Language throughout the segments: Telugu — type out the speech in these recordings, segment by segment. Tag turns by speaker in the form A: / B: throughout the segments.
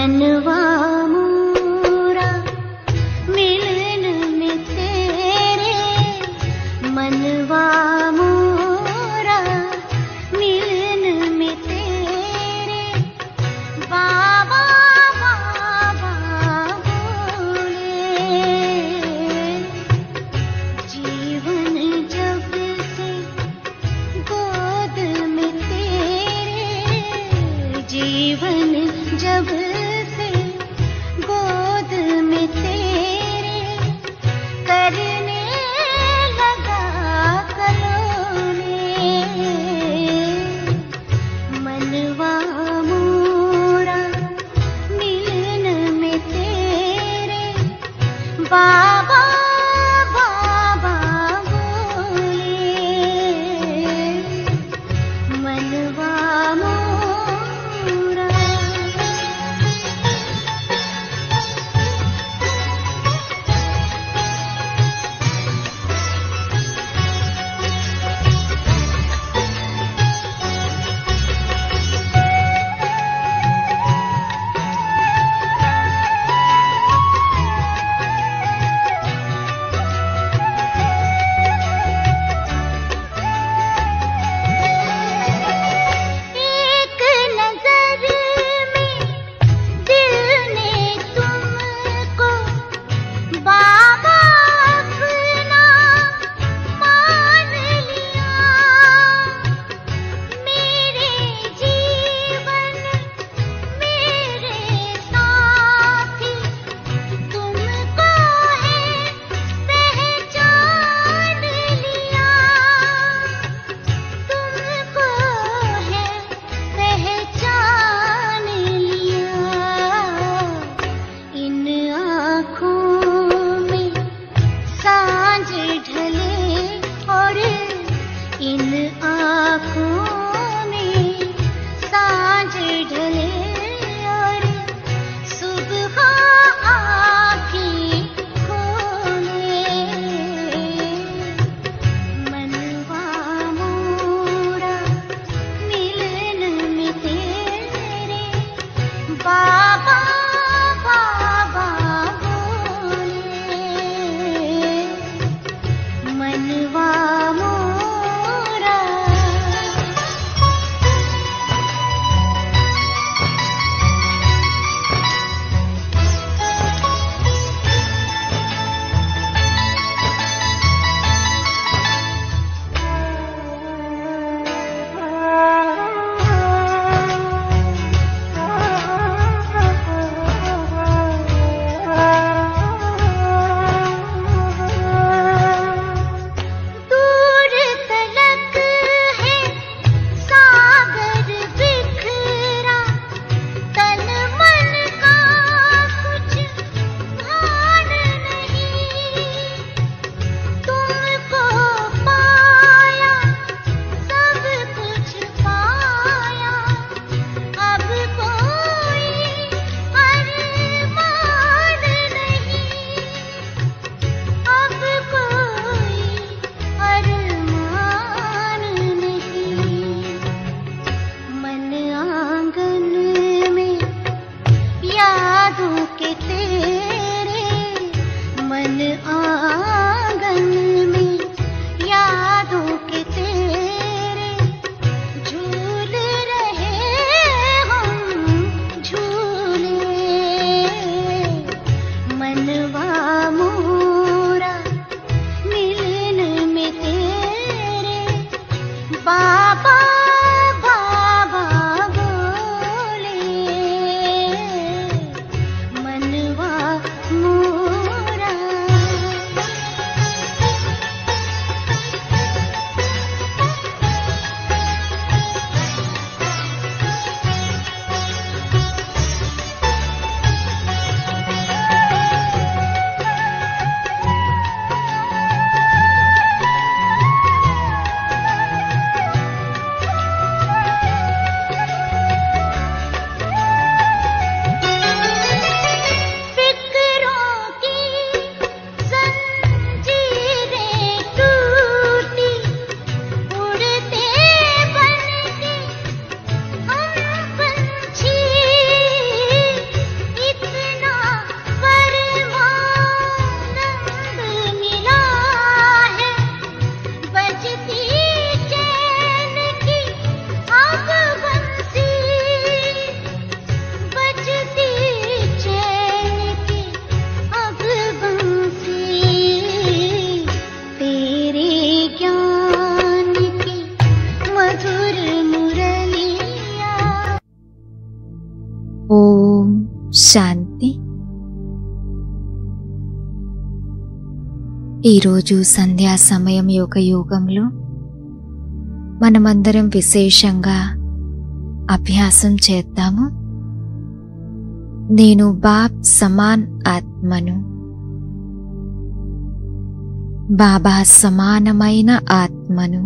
A: मनवा मोरा मिलन में तेरे, मनवा मोरा मिलन में तेरे, बाबा बाबा बोले। जीवन जब से गोद में तेरे, जीवन जब से गोद में तेरे, करने लगा कलोने। मनवा मोरा मिलन में तेरे, बाबा बाबा बोले। मनवा मोरा
B: ఓం శాంతి. ఈరోజు సంధ్యా సమయం యోగంలో మనమందరం విశేషంగా అభ్యాసం చేద్దాము. నేను బాబ్ సమాన్ ఆత్మను, బాబా సమానమైన ఆత్మను.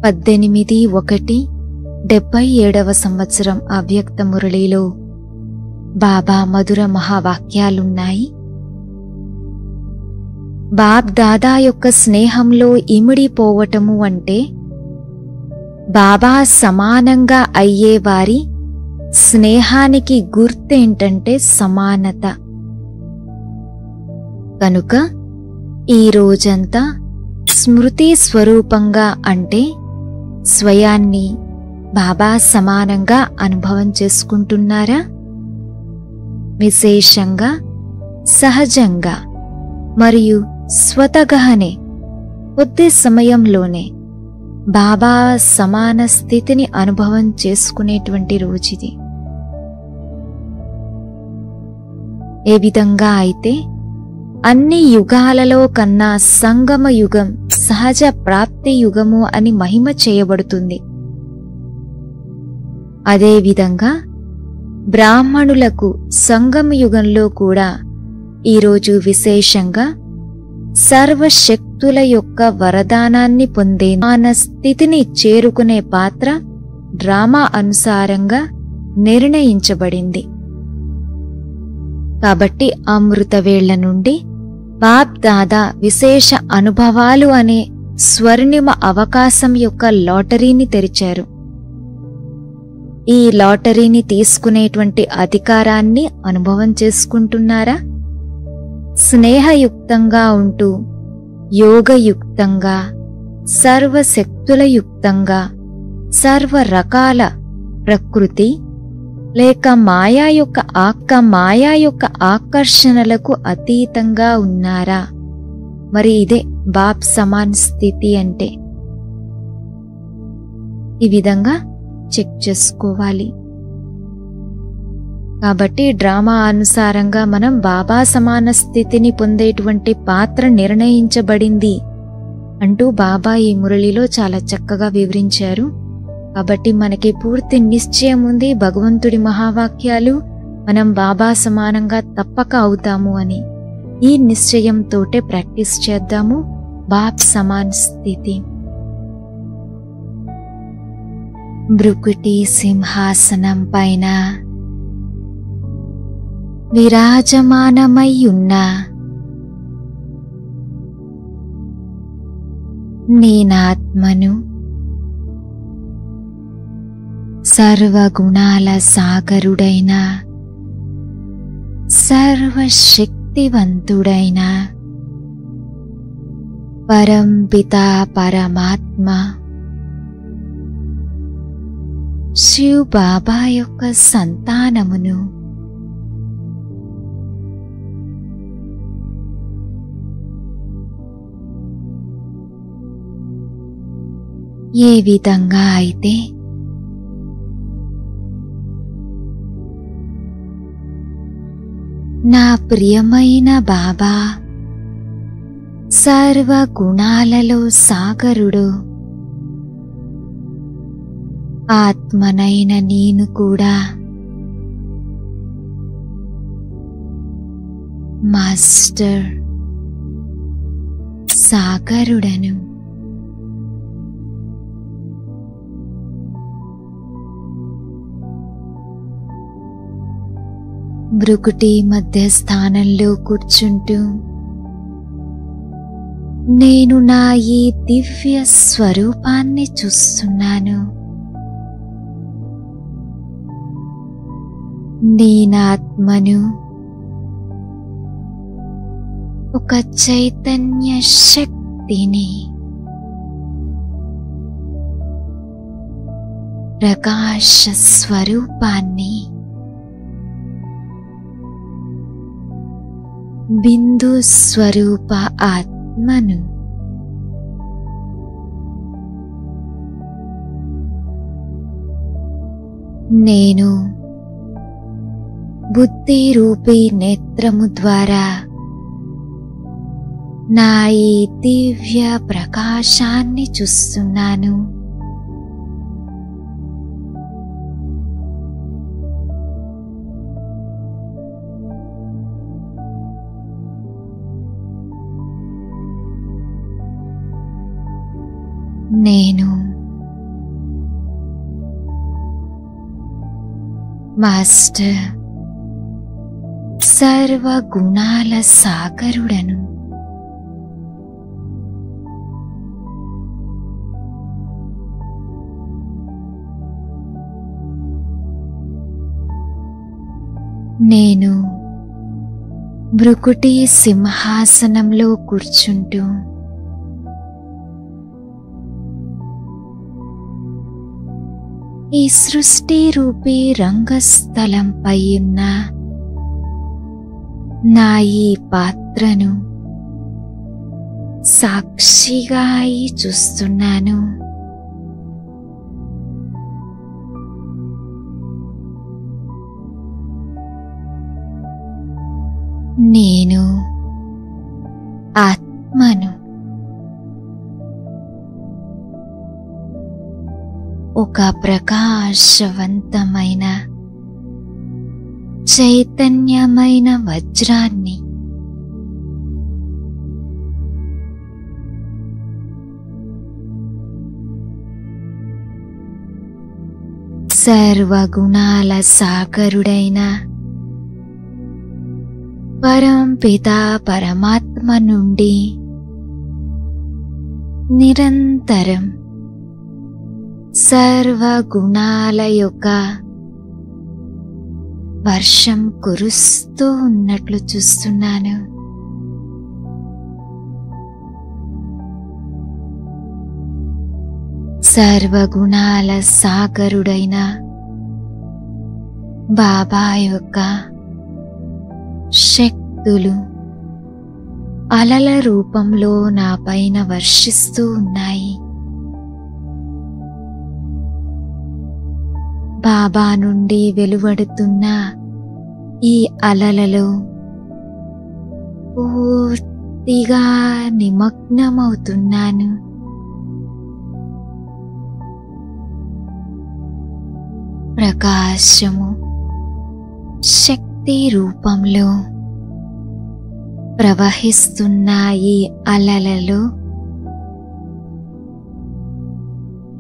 B: 18/1/77వ సంవత్సరం అవ్యక్త మురళిలో బాబా మధుర మహావాక్యాలున్నాయి. బాబ్ దాదా యొక్క స్నేహంలో ఇమిడిపోవటము అంటే బాబా సమానంగా అయ్యేవారి స్నేహానికి గుర్తేంటంటే సమానత. కనుక ఈ రోజంతా స్మృతి స్వరూపంగా అంటే స్వయాన్ని బాబా సమానంగా అనుభవం చేసుకుంటున్నారా? విశేషంగా సహజంగా మరియు స్వతగహనే కొద్ది సమయంలోనే బాబా సమాన స్థితిని అనుభవం చేసుకునేటువంటి రోజుది. ఏ విధంగా అయితే అన్ని యుగాలలో కన్నా సంగమ యుగం సహజ ప్రాప్తి యుగము అని మహిమ చేయబడుతుంది. అదేవిధంగా బ్రాహ్మణులకు సంగమ యుగంలో కూడా ఈరోజు విశేషంగా సర్వశక్తుల యొక్క వరదానాన్ని పొందే మాన స్థితిని చేరుకునే పాత్ర డ్రామా అనుసారంగా నిర్ణయించబడింది. కాబట్టి అమృతవేళ్ల నుండి బాప్ దాదా విశేష అనుభవాలు అనే స్వర్ణిమ అవకాశం యొక్క లాటరీని తెరిచారు. ఈ లాటరీని తీసుకునేటువంటి అధికారాన్ని అనుభవం చేసుకుంటున్నారా? స్నేహయుక్తంగా ఉంటూ యోగయుక్తంగా సర్వశక్తులయుక్తంగా సర్వరకాల ప్రకృతి లేక మాయా యొక్క ఆకర్షణలకు అతీతంగా ఉన్నారా? మరి ఇదే బాప్ సమాన్ స్థితి అంటే. ఈ విధంగా చెక్ చేసుకోవాలి. కాబట్టి డ్రామా అనుసారంగా మనం బాబా సమాన స్థితిని పొందేటువంటి పాత్ర నిర్ణయించబడింది అంటూ బాబా ఈ మురళిలో చాలా చక్కగా వివరించారు. కాబట్టి మనకి పూర్తి నిశ్చయం ఉంది, భగవంతుడి మహావాక్యాలు మనం బాబా సమానంగా తప్పక అవుతాము అని. ఈ నిశ్చయంతోటే ప్రాక్టీస్ చేద్దాము బాప్ సమాన్ స్థితి. భృకుటి సింహాసనం పైన విరాజమానమై ఉన్న నేనాత్మను, సర్వగుణాల సాగరుడైన సర్వశక్తివంతుడైన పరంపితా పరమాత్మ శివ్ బాబా యొక్క సంతానమును ఏ విధంగా అయితే నా ప్రియమైన బాబా సర్వగుణాలలో సాగరుడు, ఆత్మనైన నేను కూడా మాస్టర్ సాగరుడను. భృకుటి మధ్య స్థానంలో కూర్చుంటూ నేను నా ఈ దివ్య స్వరూపాన్ని చూస్తున్నాను. నేనాత్మను ఒక చైతన్య శక్తిని, ప్రకాశ స్వరూపాన్ని, బిందు స్వరూప ఆత్మను నేను బుద్ధి రూపీ నేత్రము ద్వారా నా ఈ దివ్య ప్రకాశాన్ని చూస్తున్నాను. నేను మాస్టర్ సర్వ గుణాల సాగరుడను. నేను భృకుటి సింహాసనంలో కూర్చుంటూ ఈ సృష్టి రూపీ రంగస్థలంపై ఉన్న నా ఈ పాత్రను సాక్షిగా చూస్తున్నాను. నేను ఆత్మను. ఒక ప్రకాశవంతమైన చైతన్యమైన వజ్రాన్ని. సర్వగుణాల సాగరుడైన పరంపిత పరమాత్మ నుండి నిరంతరం సర్వగుణాల యొక్క వర్షం కురుస్తూ ఉన్నట్లు చూస్తున్నాను. సర్వగుణాల సాగరుడైన బాబా యొక్క శక్తులు అలల రూపంలో నా పైన వర్షిస్తూ ఉన్నాయి. బాబా నుండి వెలువడుతున్న ఈ అలలలో పూర్తిగా నిమగ్నమవుతున్నాను. ప్రకాశము శక్తి రూపంలో ప్రవహిస్తున్న ఈ అలలలో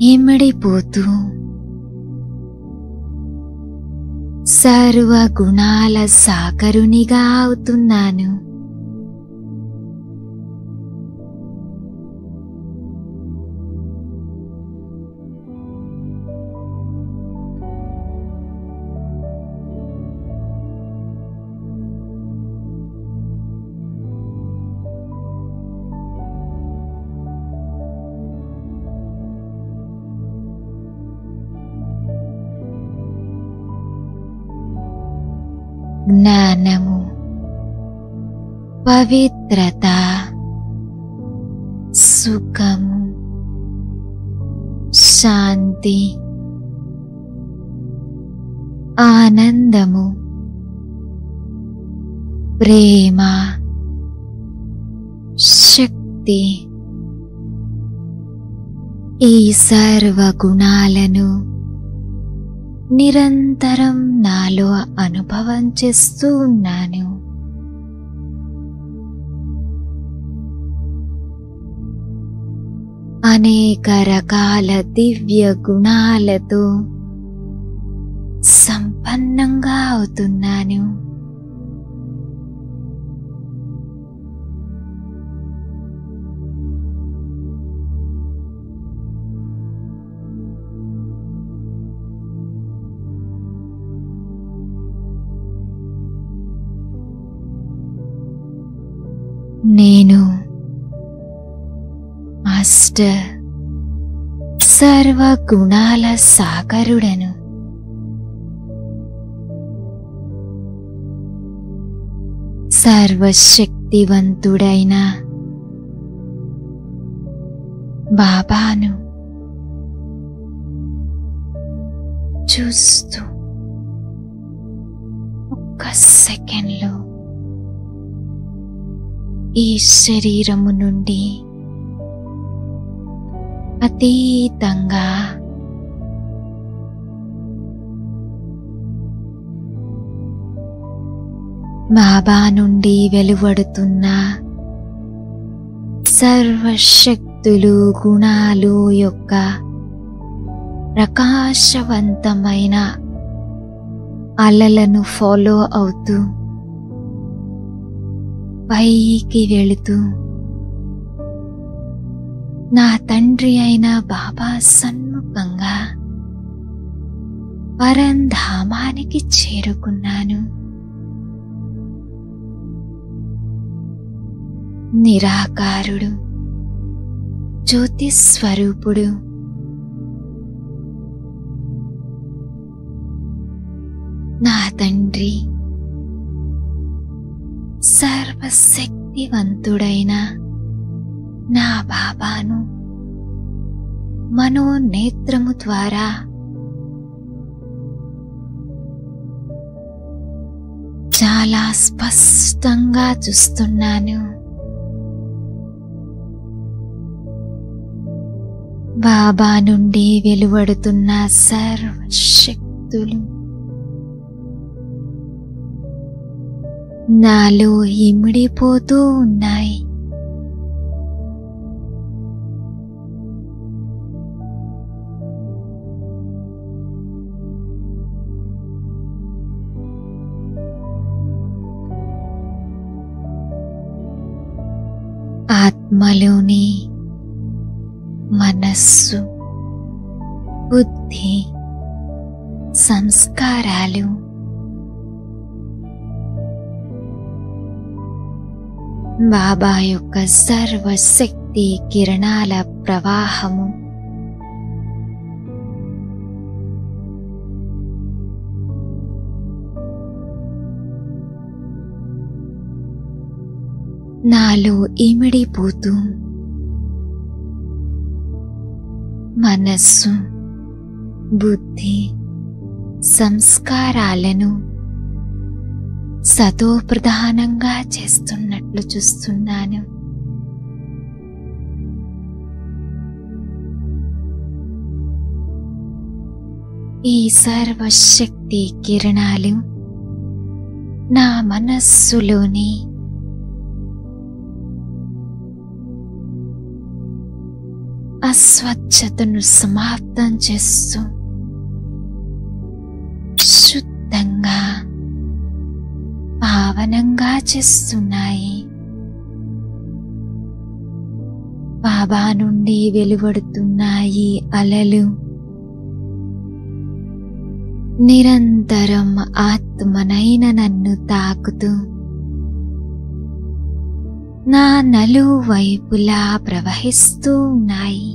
B: ఇమిడిపోతూ సర్వగుణాల సాగరునిగా అవుతున్నాను. జ్ఞానము, పవిత్రత, సుఖము, శాంతి, ఆనందము, ప్రేమ, శక్తి, ఈ సర్వగుణాలను నిరంతరం నాలో అనుభవం చేస్తూ ఉన్నాను. అనేక రకాల దివ్య గుణాలతో సంపన్నంగా అవుతున్నాను. నేను మాస్టర్ సర్వగుణాల సాగరుడను. సర్వశక్తివంతుడైన బాబాను చూస్తూ ఒక్క సెకండ్లో ఈ శరీరము నుండి అతీతంగా బాబా నుండి వెలువడుతున్న సర్వశక్తులు గుణాలు యొక్క ప్రకాశవంతమైన అలలను ఫాలో అవుతూ పైకి వెళుతూ నా తండ్రి అయిన బాబా సన్ముఖంగా పరంధామానికి చేరుకున్నాను. నిరాకారుడు, జ్యోతి స్వరూపుడు, నా తండ్రి సర్వశక్తివంతుడైన నా బాబాను మనోనేత్రము ద్వారా చాలా స్పష్టంగా చూస్తున్నాను. బాబా నుండి వెలువడుతున్న సర్వశక్తులు నాలో ఇమిడిపోతూ ఉన్నాయి. ఆత్మలోని మనస్సు, బుద్ధి, సంస్కారాలు బాబా యొక్క సర్వశక్తి కిరణాల ప్రవాహము నాలో ఇమిడిపోతూ మనస్సు, బుద్ధి, సంస్కారాలను సతోప్రధానంగా చేస్తున్నట్లు చూస్తున్నాను. ఈ సర్వశక్తి కిరణాలు నా మనస్సులోని అస్వచ్ఛతను సమాప్తం చేస్తూ శుద్ధంగా పావనంగా చేస్తున్నాయి. బాబా నుండి వెలువడుతున్న ఈ అలలు నిరంతరం ఆత్మనైన నన్ను తాకుతూ నా నలువైపులా ప్రవహిస్తూ ఉన్నాయి.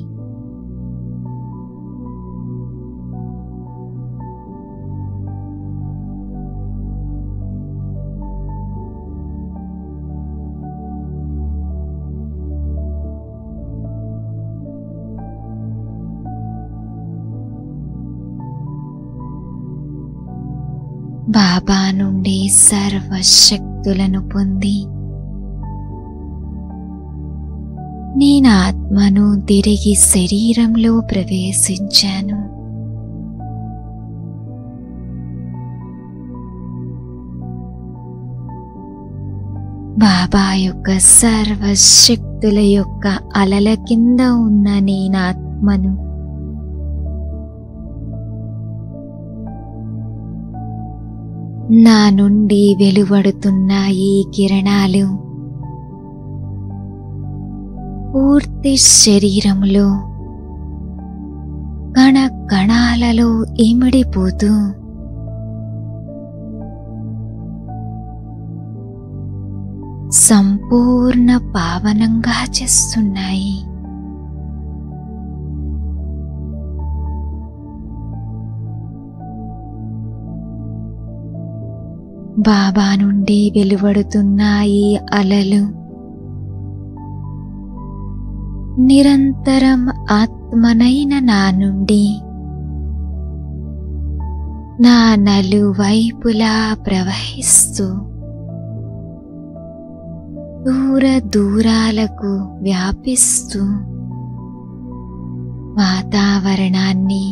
B: బాబా నుండి సర్వశక్తులను పొంది నేను ఆత్మను తిరిగి శరీరంలో ప్రవేశించాను. బాబా యొక్క సర్వశక్తుల యొక్క అలల కింద ఉన్న నేను ఆత్మను నా నుండి వెలువడుతున్న ఈ కిరణాలు పూర్తి శరీరంలో కణ కణాలలో ఇమిడిపోతూ సంపూర్ణ పావనంగా చేస్తున్నాయి. బాబా నుండి వెలువడుతున్న ఈ అలలు నిరంతరం ఆత్మనైన నా నుండి నా నలువైపులా ప్రవహిస్తూ దూర దూరాలకు వ్యాపిస్తూ వాతావరణాన్ని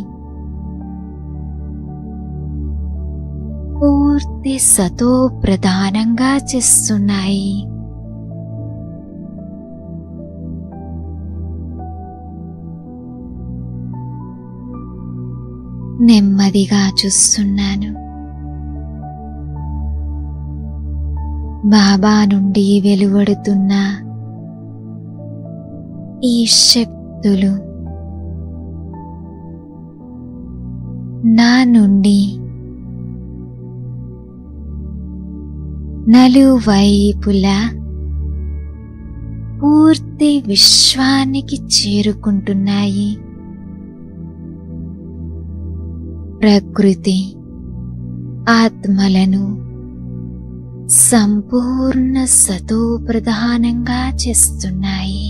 B: పూర్తి సతో ప్రధానంగా చేస్తున్నాయి. నెమ్మదిగా చూస్తున్నాను. బాబా నుండి వెలువడుతున్న ఈ శక్తులు నా నుండి నలువైపులా పూర్తి విశ్వానికి చేరుకుంటున్నాయి. ప్రకృతి ఆత్మలను సంపూర్ణ సతోప్రధానంగా చేస్తున్నాయి.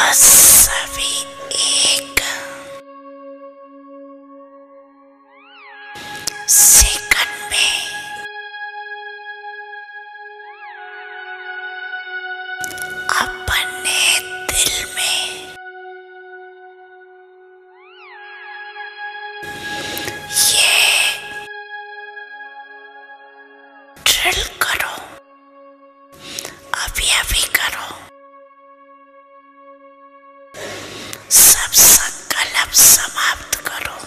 A: सभी एक सेकंड में अपने दिल में ये ड्रिल करो, अभी अभी करो। सब संकल्प समाप्त करो।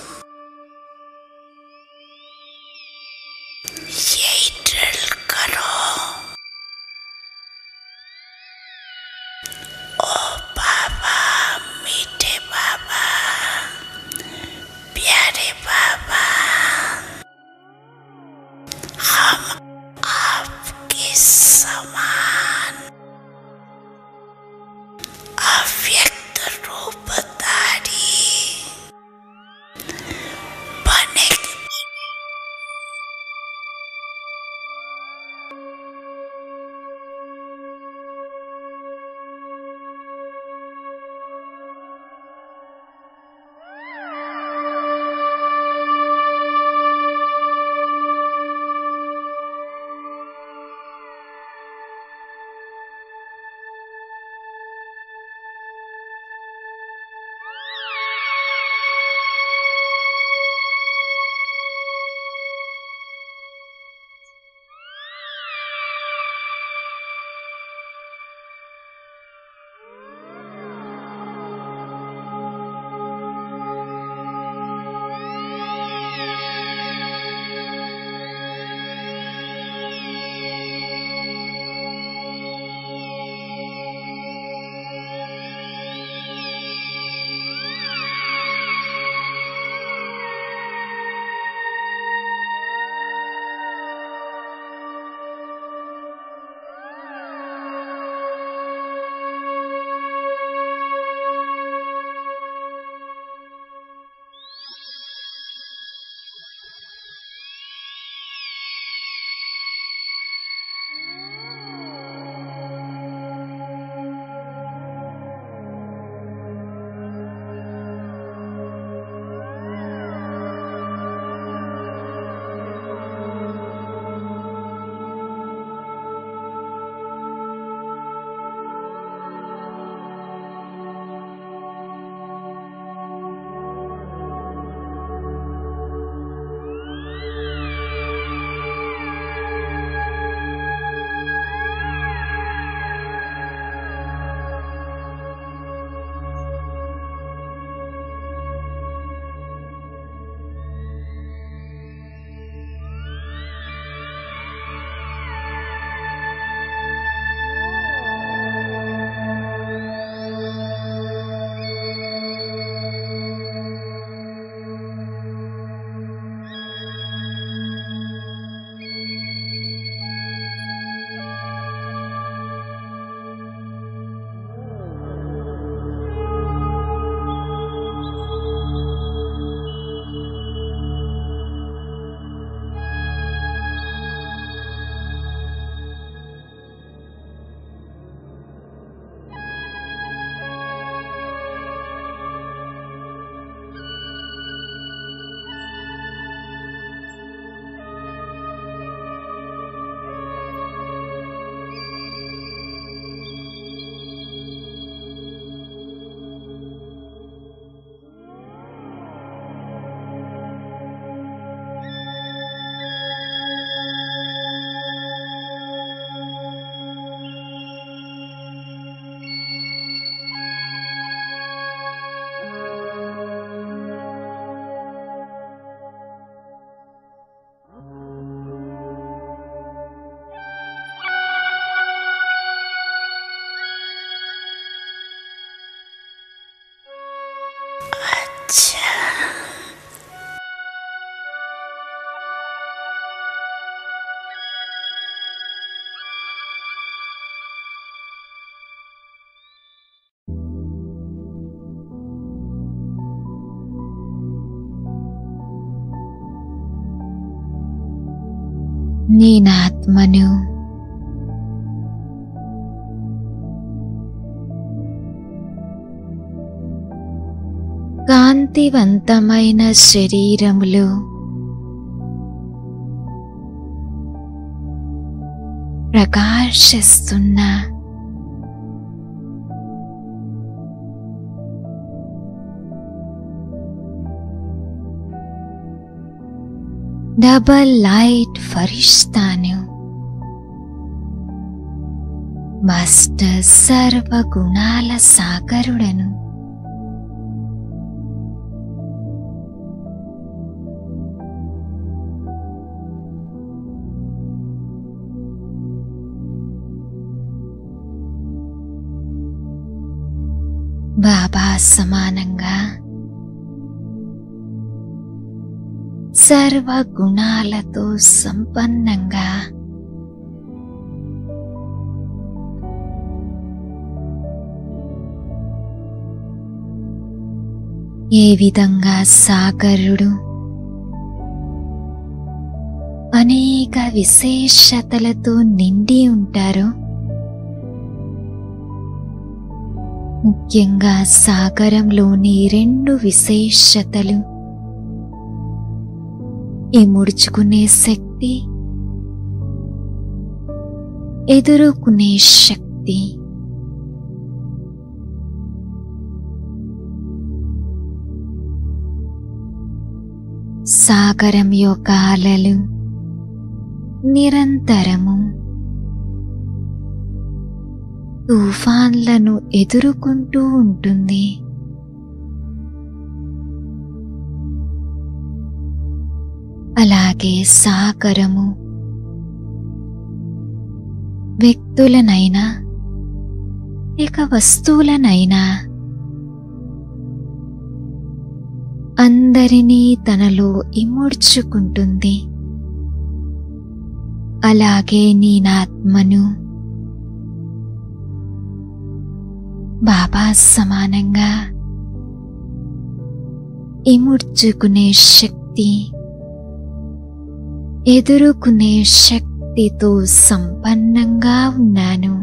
A: अच्छा।
B: నేనాత్మను కాంతివంతమైన శరీరములో ప్రకాశిస్తున్న డబల్ లైట్ ఫరిష్తాను, మాస్టర్ సర్వగుణాల సాగరుడను. బాబా సమానంగా సర్వగుణాలతో సంపన్నంగా ఏ విధంగా సాగరుడు అనేక విశేషతలతో నిండి ఉంటారో, ముఖ్యంగా సాగరంలోని 2 విశేషతలు ఇముడ్చుకునే శక్తి, ఎదుర్కొనే శక్తి. సాగరం యొక్క అలలు నిరంతరము తుఫాన్లను ఎదుర్కొంటూ ఉంటుంది. అలాగే సాగరము వ్యక్తులనైనా ఇక వస్తువులనైనా అందరినీ తనలో ఇముడ్చుకుంటుంది. అలాగే నేనాత్మను బాబా సమానంగా ఇముడ్చుకునే శక్తి, ఎదుర్కొనే శక్తితో సంపన్నంగా ఉన్నాను.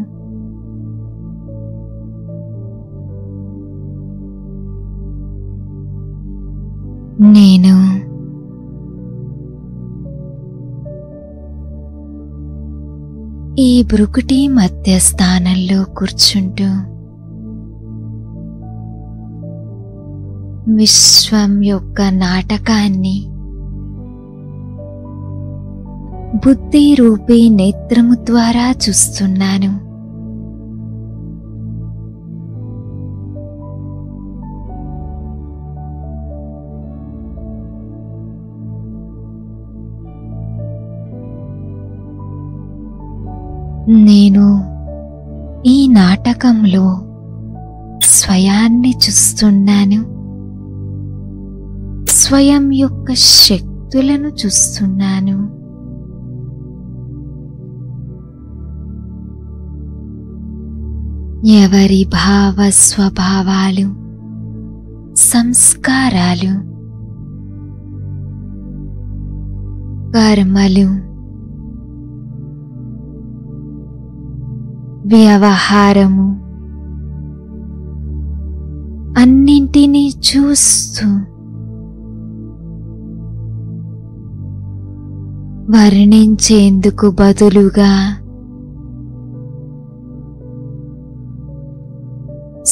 B: నేను ఈ బ్రుకుటి మధ్య స్థానంలో కూర్చుంటూ విశ్వం యొక్క నాటకాన్ని బుద్ధి రూపీ నేత్రము ద్వారా చూస్తున్నాను. నేను ఈ నాటకంలో స్వయాన్ని చూస్తున్నాను. స్వయం యొక్క శక్తులను చూస్తున్నాను. ఎవరి భావ స్వభావాలు, సంస్కారాలు, కర్మలు, వ్యవహారము అన్నింటినీ చూస్తూ వర్ణించేందుకు బదులుగా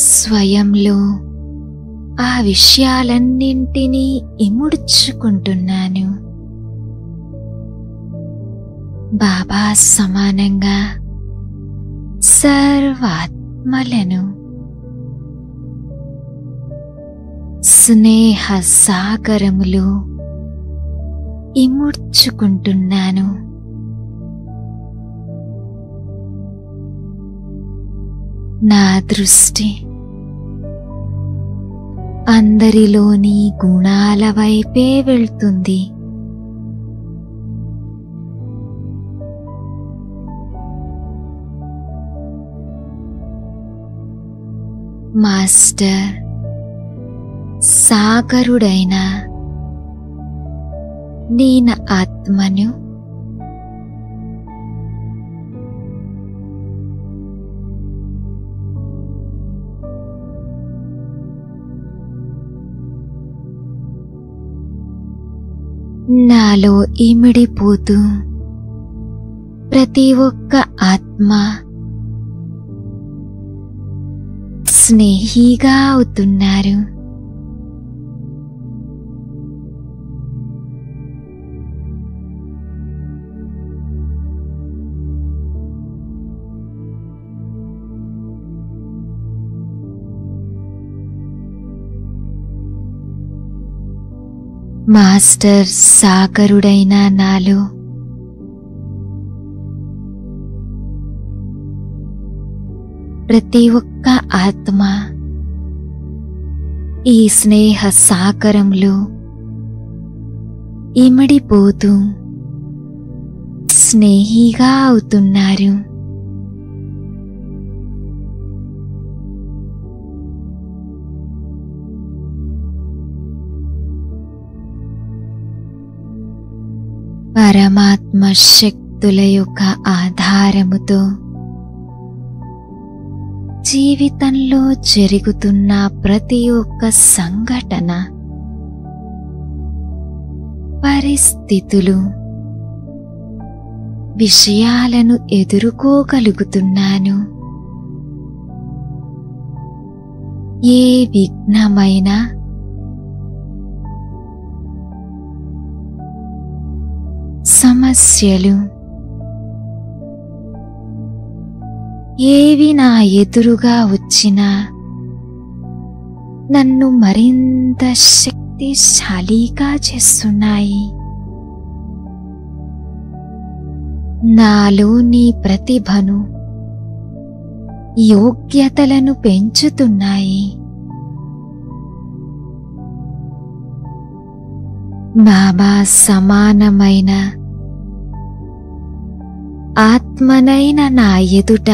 B: స్వయంలో ఆ విషయాలన్నింటినీ ఇముడ్చుకుంటున్నాను. బాబా సమానంగా సర్వాత్మలను స్నేహ సాగరములో ఇముడ్చుకుంటున్నాను. నా దృష్టి అందరిలోని గుణాల వైపే వెళ్తుంది. మాస్టర్ సాగరుడైన నేను ఆత్మను నాలో ఇమిడిపోతూ ప్రతి ఒక్క ఆత్మ స్నేహిగా అవుతున్నారు. మాస్టర్ సాగరుడైన నాలో ప్రతి ఒక్క ఆత్మ ఈ స్నేహ సాగరంలో ఇమిడిపోతూ స్నేహిగా అవుతున్నారు. పరమాత్మ శక్తుల యొక్క ఆధారముతో జీవితంలో జరుగుతున్న ప్రతి ఒక్క సంఘటన, పరిస్థితులు, విషయాలను ఎదుర్కోగలుగుతున్నాను. ఏ విఘ్నమైనా సమస్యలు ఏవి నా ఎదురుగా వచ్చినా నన్ను మరింత శక్తిశాలిగా చేస్తున్నాయి. నాలోని ప్రతిభను, యోగ్యతలను పెంచుతున్నాయి. బాబా సమానమైన ఆత్మనైన నా ఎదుట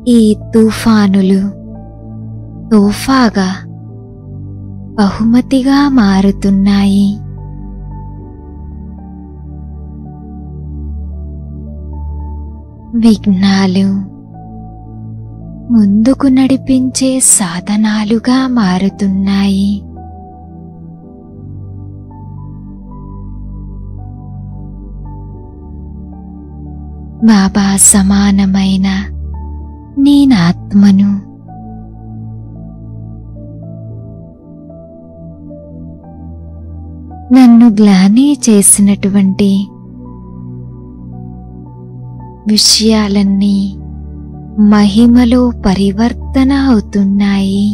B: ఈ తుఫానులు తోఫాగా బహుమతిగా మారుతున్నాయి. విఘ్నాలు ముందుకు నడిపించే సాధనాలుగా మారుతున్నాయి. బాబా సమానమైన నేనాత్మను నన్ను గ్లాని చేసినటువంటి విషయాలన్నీ మహిమలో పరివర్తన అవుతున్నాయి.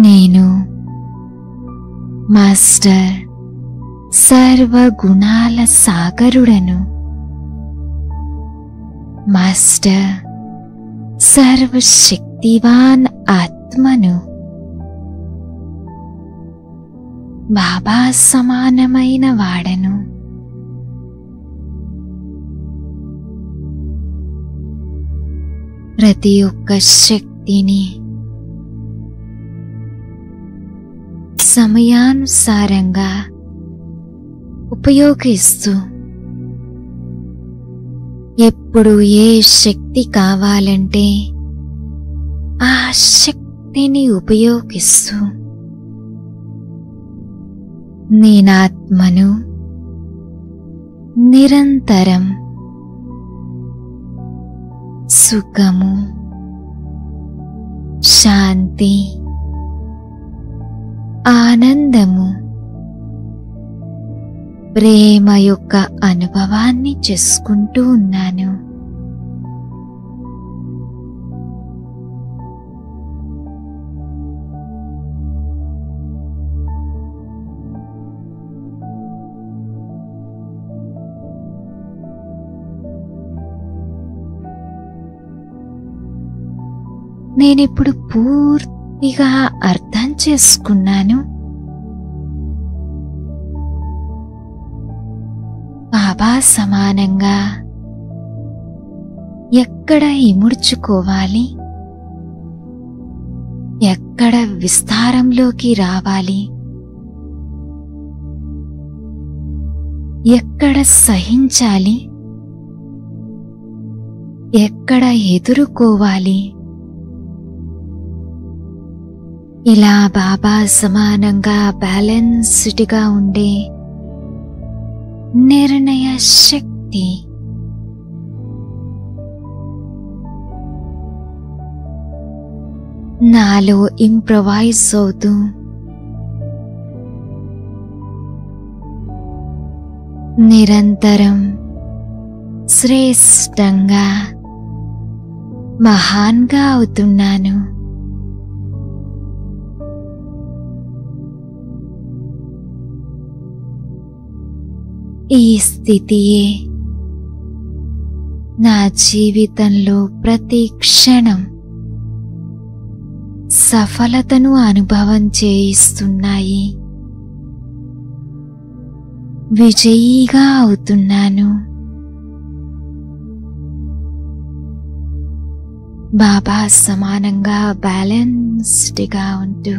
B: నేను మాస్టర్ సర్వగుణాల సాగరుడను. మాస్టర్ సర్వశక్తివాన్ ఆత్మను. బాబా సమానమైన వాడను. ప్రతి ఒక్క శక్తిని సమయానుసారంగా ఉపయోగిస్తూ ఎప్పుడు ఏ శక్తి కావాలంటే ఆ శక్తిని ఉపయోగిస్తూ నేనాత్మను నిరంతరం సుఖము, శాంతి, ఆనందము, ప్రేమ యొక్క అనుభవాన్ని చేసుకుంటూ ఉన్నాను. నేనిప్పుడు పూర్తిగా అర్థం చేసుకున్నాను. బాబా సమానంగా ఎక్కడ ఇముడ్చుకోవాలి, ఎక్కడ విస్తారంలోకి రావాలి, ఎక్కడ సహించాలి, ఎక్కడ ఎదుర్కోవాలి, ఇలా బాబా సమానంగా బ్యాలెన్స్డ్గా ఉండే నిర్ణయ శక్తి నాలో ఇంప్రవైజ్ అవుతూ నిరంతరం శ్రేష్టంగా మహాన్గా అవుతున్నాను. ఈ స్థితియే నా జీవితంలో ప్రతి క్షణం సఫలతను అనుభవం చేయిస్తున్నాయి. విజయీగా అవుతున్నాను. బాబా సమానంగా బ్యాలెన్స్డ్గా ఉంటూ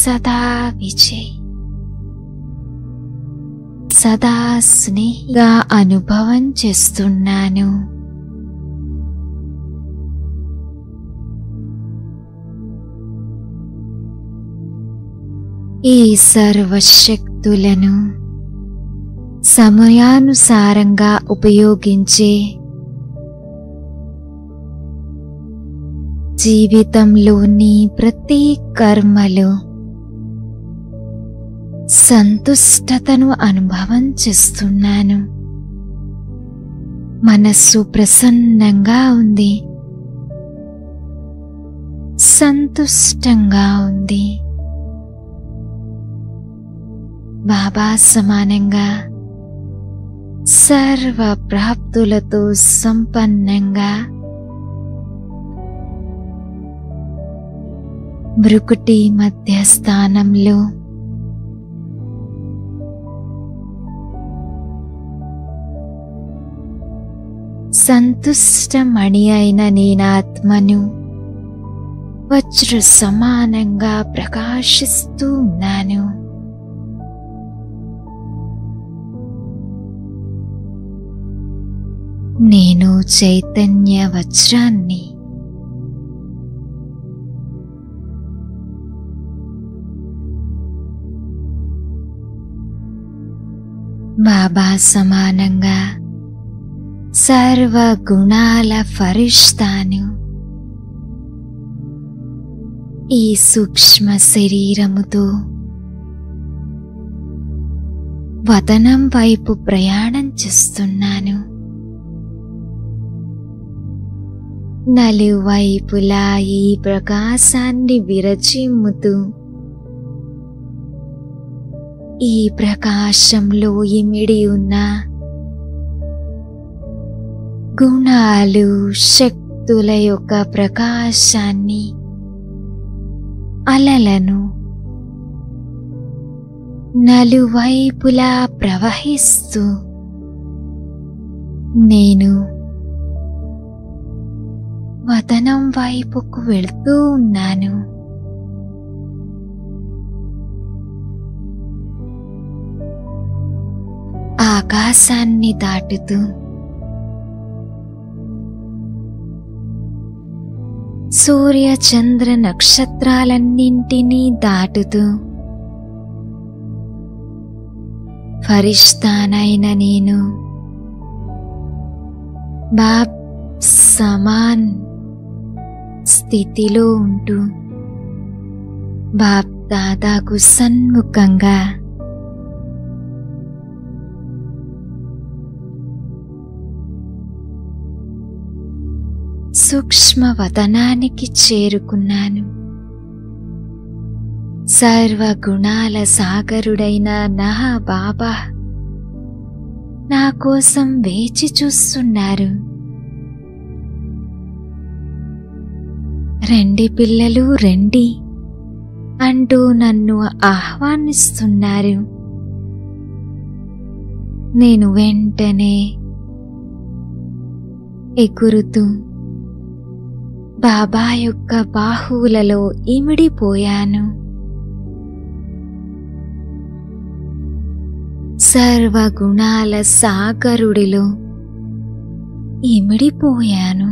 B: సదా విజయ్, సదా స్నేహిగా అనుభవం చేస్తున్నాను. ఈ సర్వశక్తులను సమయానుసారంగా ఉపయోగించే జీవితంలోని ప్రతి కర్మలో సంతుష్టతను అనుభవం చేస్తున్నాను. మనస్సు ప్రసన్నంగా ఉంది, సంతుష్టంగా ఉంది. బాబా సమానంగా సర్వ ప్రాప్తులతో సంపన్నంగా భృకుటి మధ్య స్థానంలో సంతుష్టమణి అయిన నేనాత్మను వజ్ర సమానంగా ప్రకాశిస్తూ ఉన్నాను. నేను చైతన్య వజ్రాన్ని. బాబా సమానంగా సర్వ గుణాల ఫరిష్తాను. ఈ సూక్ష్మ శరీరముతో వదనం వైపు ప్రయాణం చేస్తున్నాను. నలువైపులా ఈ ప్రకాశాన్ని విరచిమ్ముతూ ఈ ప్రకాశంలో ఇమిడి ఉన్న గుణాలు, శక్తుల యొక్క ప్రకాశాన్ని, అలలను నలువైపులా ప్రవహిస్తూ నేను వదనం వైపుకు వెళ్తూ ఉన్నాను. ఆకాశాన్ని దాటుతూ సూర్య చంద్ర నక్షత్రాలన్నింటినీ దాటుతూ ఫరిష్తానైన నేను బాప్ సమాన్ స్థితిలో ఉంటూ బాప్ దాదాకు సన్ముఖంగా సూక్ష్మ వదనానికి చేరుకున్నాను. సర్వగుణాల సాగరుడైన నా బాబా నా కోసం వేచి చూస్తున్నారు. రండి పిల్లలు రండి అంటూ నన్ను ఆహ్వానిస్తున్నారు. నేను వెంటనే ఎగురుతూ బాబా యొక్క బాహువులలో ఇమిడిపోయాను. సర్వగుణాల సాగరుడిలో ఇమిడిపోయాను.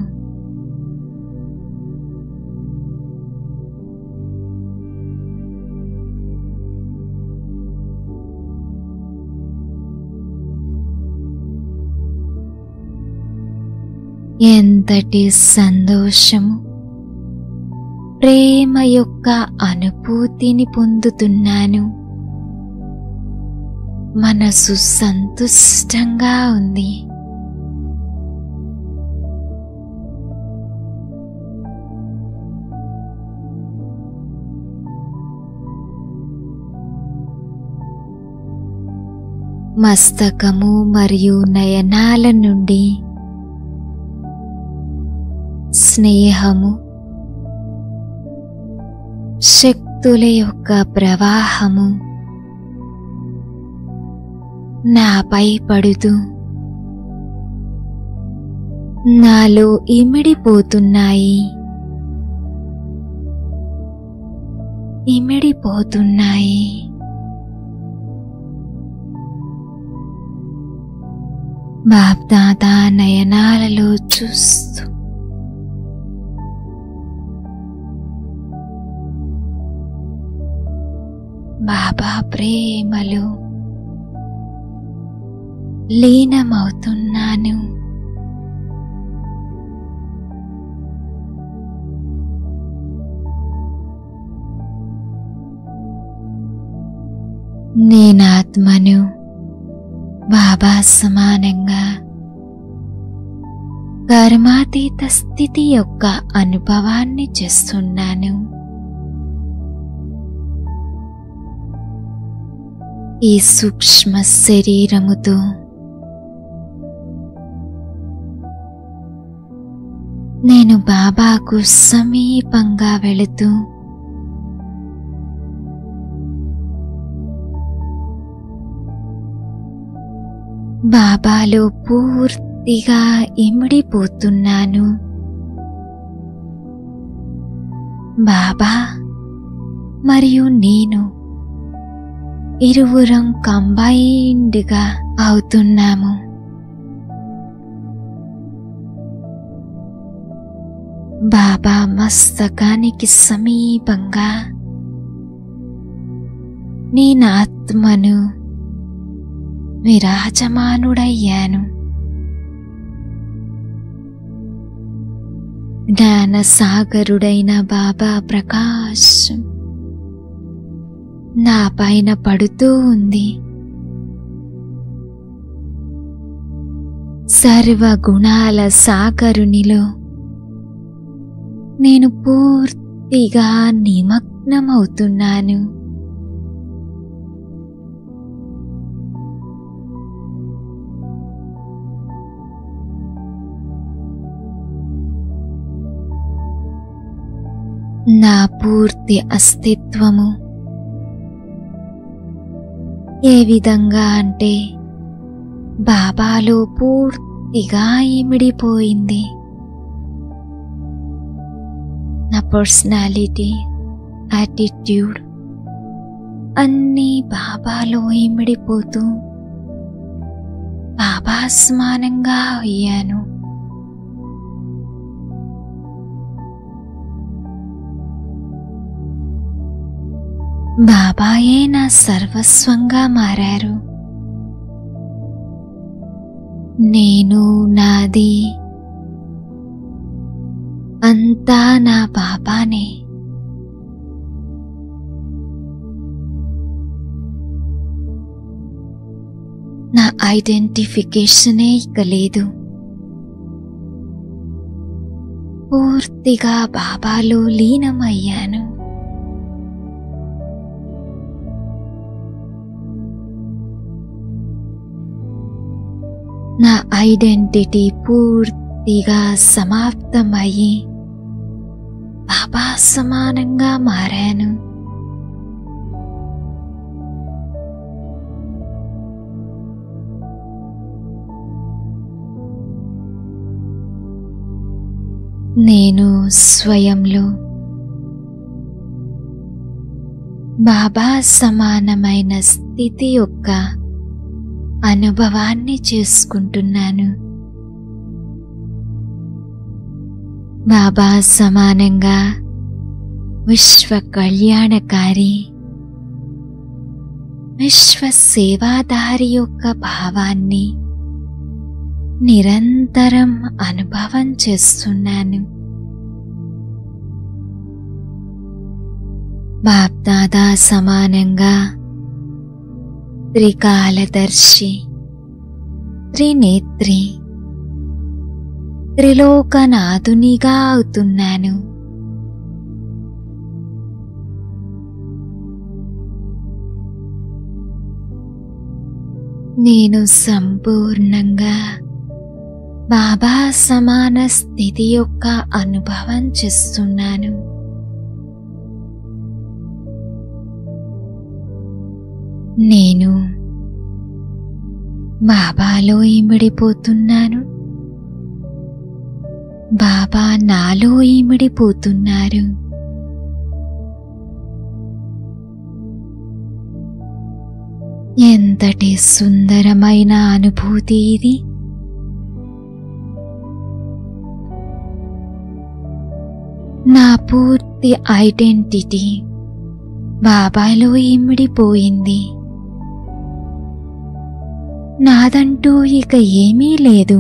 B: ఎంతటి సంతోషము, ప్రేమ యొక్క అనుభూతిని పొందుతున్నాను. మనసు సంతుష్టంగా ఉంది. మస్తకము మరియు నయనాల నుండి స్నేహము, శక్తుల యొక్క ప్రవాహము నాపై పడుతూ నాలో ఇమిడిపోతున్నాయి. బాప్దాదా నయనాలలో చూస్తూ బాబా ప్రేమలో లీనమవుతున్నాను. నేనాత్మను బాబా సమానంగా కర్మాతీత స్థితి యొక్క అనుభవాన్ని చేస్తున్నాను. ఈ సూక్ష్మ శరీరముతో నేను బాబాకు సమీపంగా వెళుతూ బాబాలో పూర్తిగా ఇమిడిపోతున్నాను. బాబా మరియు నేను ఇరువురం కంబైన్డ్గా అవుతున్నాము. బాబా మస్తకానికి సమీపంగా నేను ఆత్మను విరాజమానుడయ్యాను. జ్ఞానసాగరుడైన బాబా ప్రకాశం నా పైన పడుతూ ఉంది. సర్వగుణాల సాగరునిలో నేను పూర్తిగా నిమగ్నమవుతున్నాను. నా పూర్తి అస్తిత్వము ఏ విధంగా అంటే బాబాలో పూర్తిగా ఇమిడిపోయింది. నా పర్సనాలిటీ, యాటిట్యూడ్ అన్నీ బాబాలో ఇమిడిపోతూ బాబా సమానంగా అయ్యాను. బాబాయే నా సర్వస్వంగా మారారు. నేను, నాది అంతా నా బాబానే. నా ఐడెంటిఫికేషనే ఇక లేదు. పూర్తిగా బాబాలో లీనమయ్యాను. నా ఐడెంటిటీ పూర్తిగా సమాప్తమయ్యి బాబా సమానంగా మారాను. నేను స్వయంలో బాబా సమానమైన స్థితి యొక్క అనుభవాన్ని చేసుకుంటున్నాను. బాబా సమానంగా విశ్వ కళ్యాణకారి, విశ్వ సేవాదారి యొక్క భావాన్ని నిరంతరం అనుభవం చేస్తున్నాను. బాప్దాదా సమానంగా త్రికాలదర్శి, త్రినేత్రి, త్రిలోకనాథునిగా అవుతున్నాను. నేను సంపూర్ణంగా బాబా సమాన స్థితి యొక్క అనుభవం చేస్తున్నాను. నేను బాబాలో ఇమిడిపోతున్నాను. బాబా నాలో ఇమిడిపోతున్నారు. ఎంతటి సుందరమైన అనుభూతి ఇది! నా పూర్తి ఐడెంటిటీ బాబాలో ఇమిడిపోయింది. నాదంటూ ఇక ఏమీ లేదు.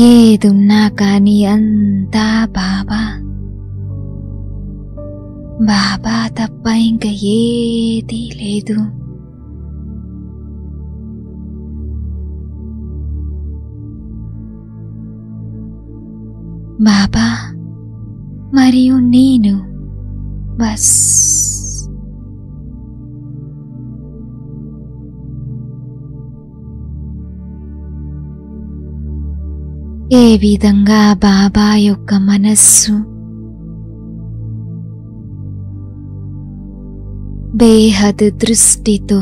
B: ఏదున్నా కానీ అంతా బాబా. బాబా తప్ప ఇంక ఏదీ లేదు. బాబా మరియు నేను బస్. ఏ విధంగా బాబా యొక్క మనస్సు బేహద్ దృష్టితో,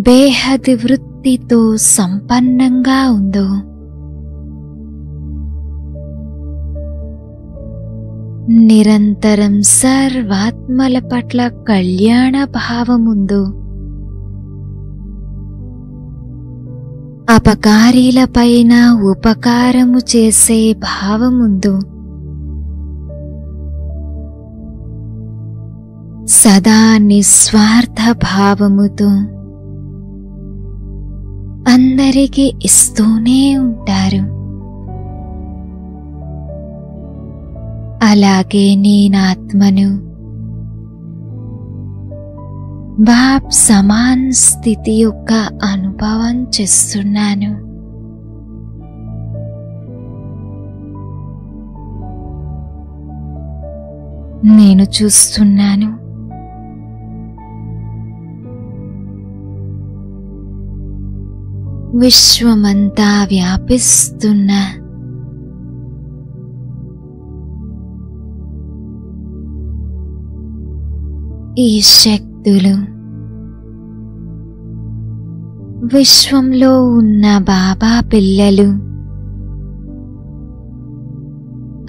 B: బేహద్ వృత్తితో సంపన్నంగా ఉందో, నిరంతరం సర్వాత్మల పట్ల కళ్యాణ భావముందో, అపకారీలపైన ఉపకారము చేసే భావముందో, సదా నిస్వార్థ భావముతో అందరికీ ఇస్తూనే ఉంటారు. అలాగే నేనాత్మను బాప్ సమాన్ స్థితి యొక్క అనుభవం చేస్తున్నాను. నేను చూస్తున్నాను విశ్వమంతా వ్యాపిస్తున్న ఈ శక్తులు విశ్వంలో ఉన్న బాబా పిల్లలు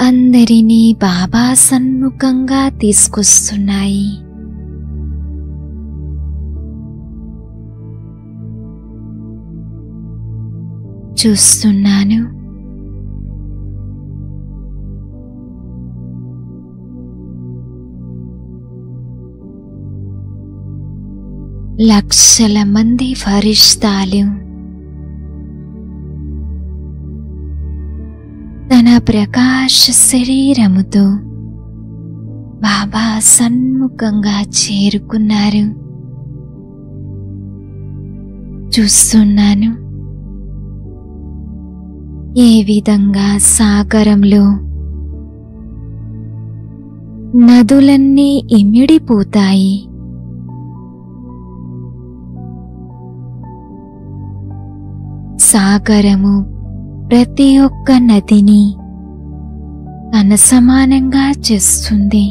B: అందరినీ బాబా సన్ముఖంగా తీసుకొస్తున్నాయి. చూస్తున్నాను లక్షల మంది ఫరిష్తాలు తన ప్రకాశ శరీరముతో బాబా సన్ముఖంగా చేరుకున్నారు. చూస్తున్నాను ఏ విధంగా సాగరంలో నదులన్నీ ఇమిడిపోతాయి. సాగరము ప్రతి ఒక్క నదిని తన సమానంగా చేస్తుంది.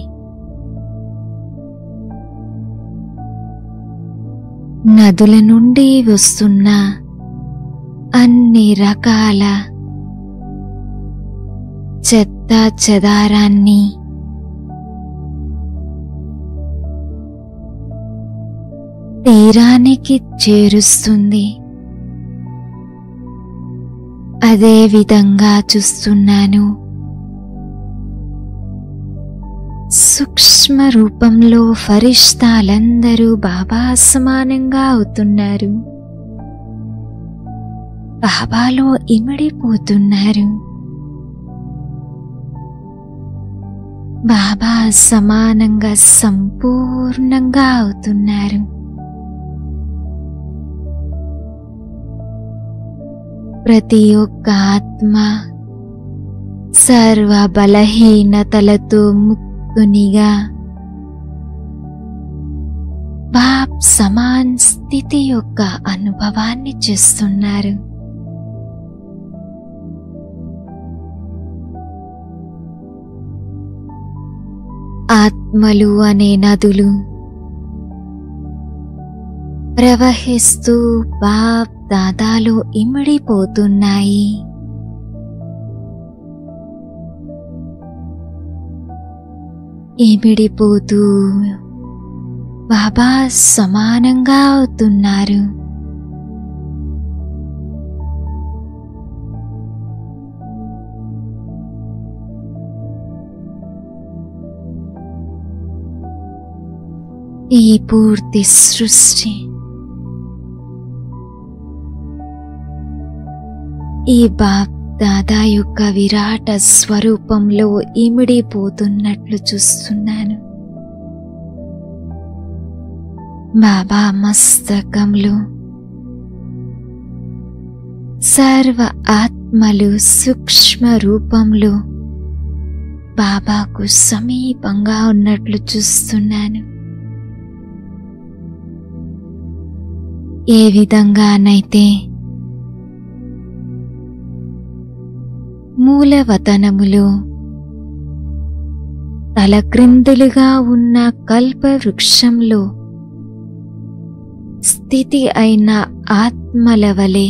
B: నదుల నుండి వస్తున్న అన్ని రకాల చెత్త చెదారాన్ని తీరానికి చేరుస్తుంది. అదే విధంగా చూస్తున్నాను. సూక్ష్మ రూపంలో ఫరిష్తాలందరూ బాబా సమానంగా అవుతున్నారు. బాబాలో ఇమిడిపోతున్నారు. బాబా సమానంగా సంపూర్ణంగా అవుతున్నారు. ప్రతి ఒక్క ఆత్మ సర్వ బలహీనతలతో ముక్తునిగా బాప్ సమాన్ స్థితి యొక్క అనుభవాన్ని చేస్తున్నారు. ఆత్మలు అనే నదులు ప్రవహిస్తూ బాప్ దాదాలో ఇమిడిపోతున్నాయి. ఇమిడిపోతూ బాబా సమానంగా అవుతున్నారు. ఈ పూర్తి సృష్టి ఈ బాప్ దాదా యొక్క విరాట స్వరూపంలో ఇమిడిపోతున్నట్లు చూస్తున్నాను. బాబా మస్తకంలో సర్వ ఆత్మలు సూక్ష్మ రూపంలో బాబాకు సమీపంగా ఉన్నట్లు చూస్తున్నాను. ఏ విధంగానైతే మూలవతనములో తలక్రిందులుగా ఉన్న కల్పవృక్షంలో స్థితి అయిన ఆత్మల వలె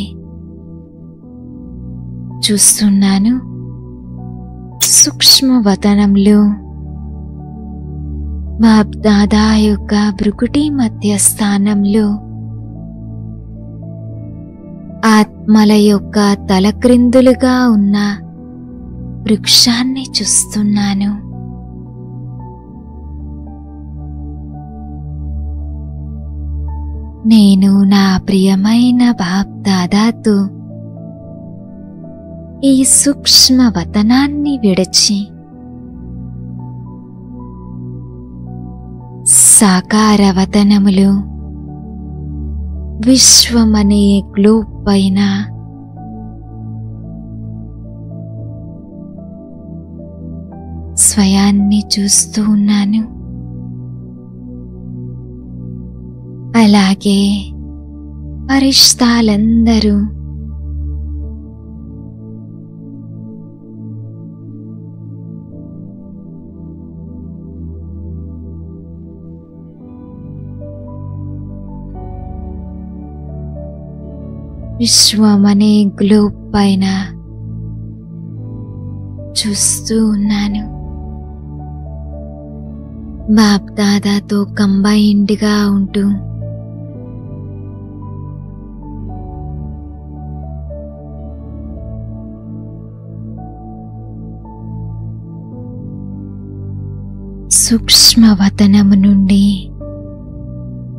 B: చూస్తున్నాను. సూక్ష్మవతనంలో బాప్ దాదా యొక్క భృకుటి మధ్య స్థానంలో ఆత్మల యొక్క తలక్రిందులుగా ఉన్న వృక్షాన్ని చూస్తున్నాను. నేను నా ప్రియమైన బాప్ దాదాతో ఈ సూక్ష్మ వతనాన్ని విడిచి సాకార వతనములు విశ్వమనే గ్లోబ్ పైన స్వయాన్ని చూస్తూ ఉన్నాను. అలాగే ఫరిష్తాలందరూ విశ్వమనే గ్లోబ్ పైన చూస్తూ ఉన్నాను. బాప్ దాదాతో కంబైన్డ్గా ఉంటూ సూక్ష్మవతనము నుండి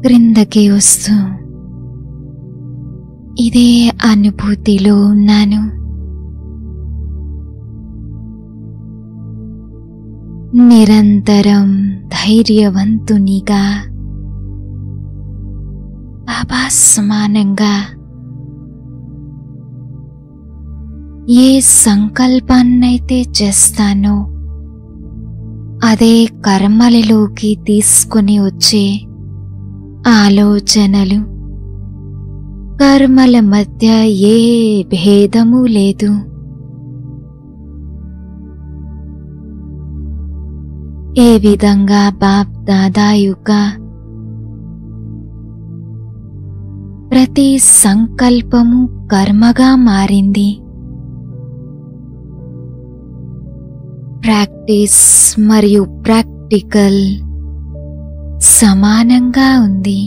B: క్రిందకి వస్తూ ఇదే అనుభూతిలో ఉన్నాను. నిరంతరం ధైర్యవంతునిగా బాబా సమానంగా ఏ సంకల్పాన్నైతే చేస్తానో అదే కర్మలలోకి తీసుకుని వచ్చే ఆలోచనలు కర్మల మధ్య ఏ భేదము లేదు. ఏ విధంగా బాప్ దాదా యొక్క ప్రతి సంకల్పము కర్మగా మారింది. ప్రాక్టీస్ మరియు ప్రాక్టికల్ సమానంగా ఉంది.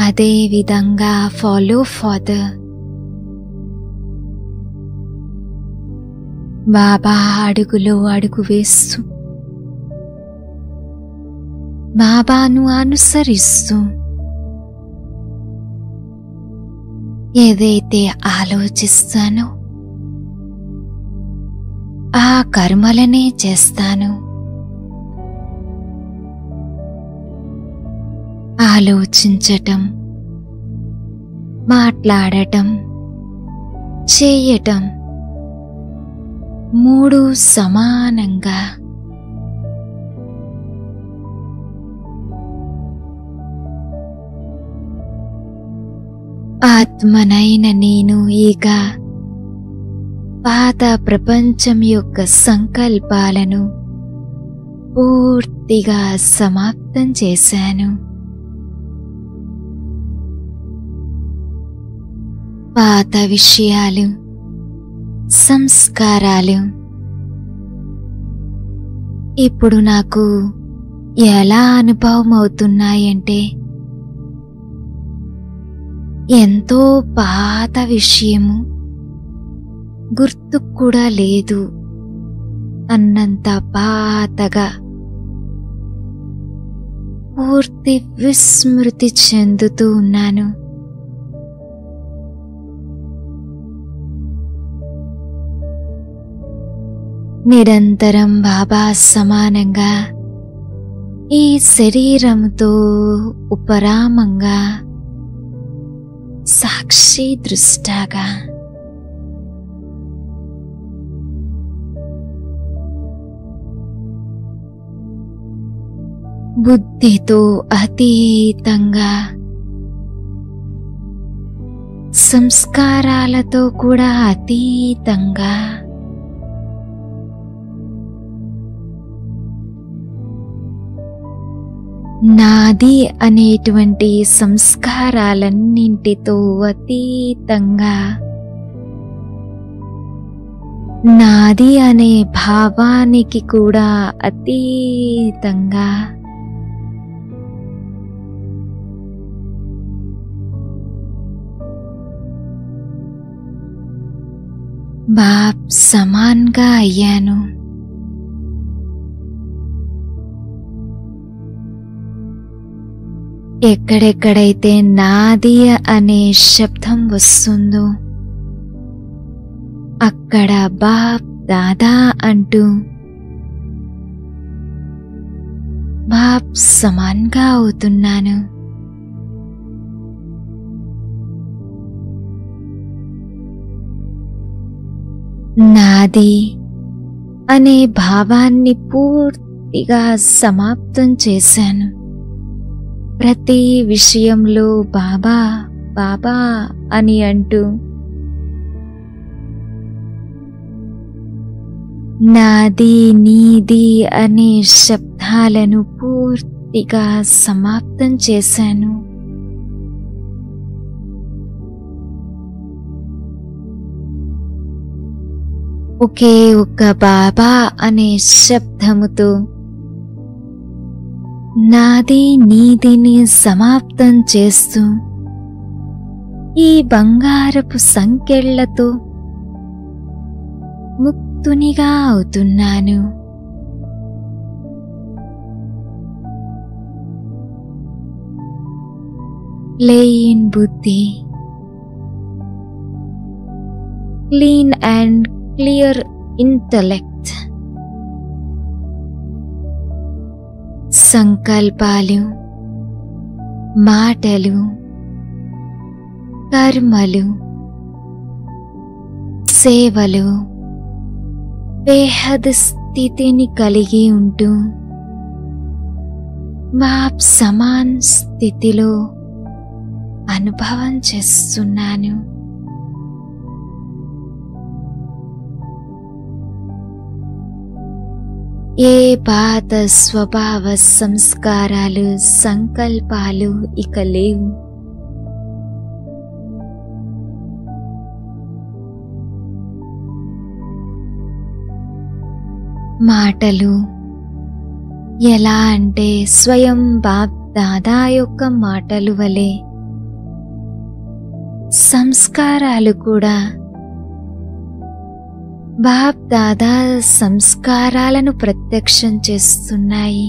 B: అదే విధంగా ఫాలో ఫాదర్. బాబా అడుగులో అడుగు వేస్తూ, బాబాను అనుసరిస్తూ, ఏదైతే ఆలోచిస్తానో ఆ కర్మలనే చేస్తాను. ఆలోచించటం, మాట్లాడటం, చేయటం మూడు సమానంగా. ఆత్మనైన నేను ఇక పాత ప్రపంచం యొక్క సంకల్పాలను పూర్తిగా సమాప్తం చేశాను. పాత విషయాలు, సంస్కారాలు ఇప్పుడు నాకు ఎలా అనుభవం అవుతున్నాయంటే, ఎంతో పాత విషయము గుర్తుకు కూడా లేదు అన్నంత పాతగా పూర్తి విస్మృతి చెందుతూ ఉన్నాను. నిరంతరం బాబా సమానంగా ఈ శరీరంతో ఉపరామంగా సాక్షి దృష్టాగా బుద్ధితో అతీతంగా, సంస్కారాలతో కూడా అతీతంగా నాది అనేటువంటి సంస్కారాలన్నింటితో అతీతంగా, నాది అనే భావానికి కూడా అతీతంగా బాప్ సమాన్గా అయ్యాను. ఎక్కడెక్కడైతే నాది అనే శబ్దం వస్తుందో అక్కడ బాప్ దాదా అంటూ బాప్ సమాన్గా అవుతున్నాను. నాది అనే భావాన్ని పూర్తిగా సమాప్తం చేశాను. ప్రతి విషయంలో బాబా బాబా అని అంటూ నాది నీది అనే శబ్దాలను పూర్తిగా సమాప్తం చేశాను. ఒకే ఒక్క బాబా అనే శబ్దముతో నాది నీదిని సమాప్తం చేస్తూ ఈ బంగారపు సంకెళ్లతో ముక్తునిగా అవుతున్నాను. ప్లెయిన్ బుద్ధి, క్లీన్ అండ్ క్లియర్ ఇంటలెక్ట్, సంకల్పాలు, మాటలు, కర్మలు, సేవలు బేహద్ స్థితిని కలిగి ఉంటూ బాప్ సమాన్ స్థితిలో అనుభవం చేస్తున్నాను. ఏ పాత స్వభావ సంస్కారాలు, సంకల్పాలు ఇక లేవు. మాటలు ఎలా అంటే స్వయం బాప్ దాదా యొక్క మాటలు వలె, సంస్కారాలు కూడా బాప్ దాదా సంస్కారాలను ప్రత్యక్షం చేస్తున్నాయి.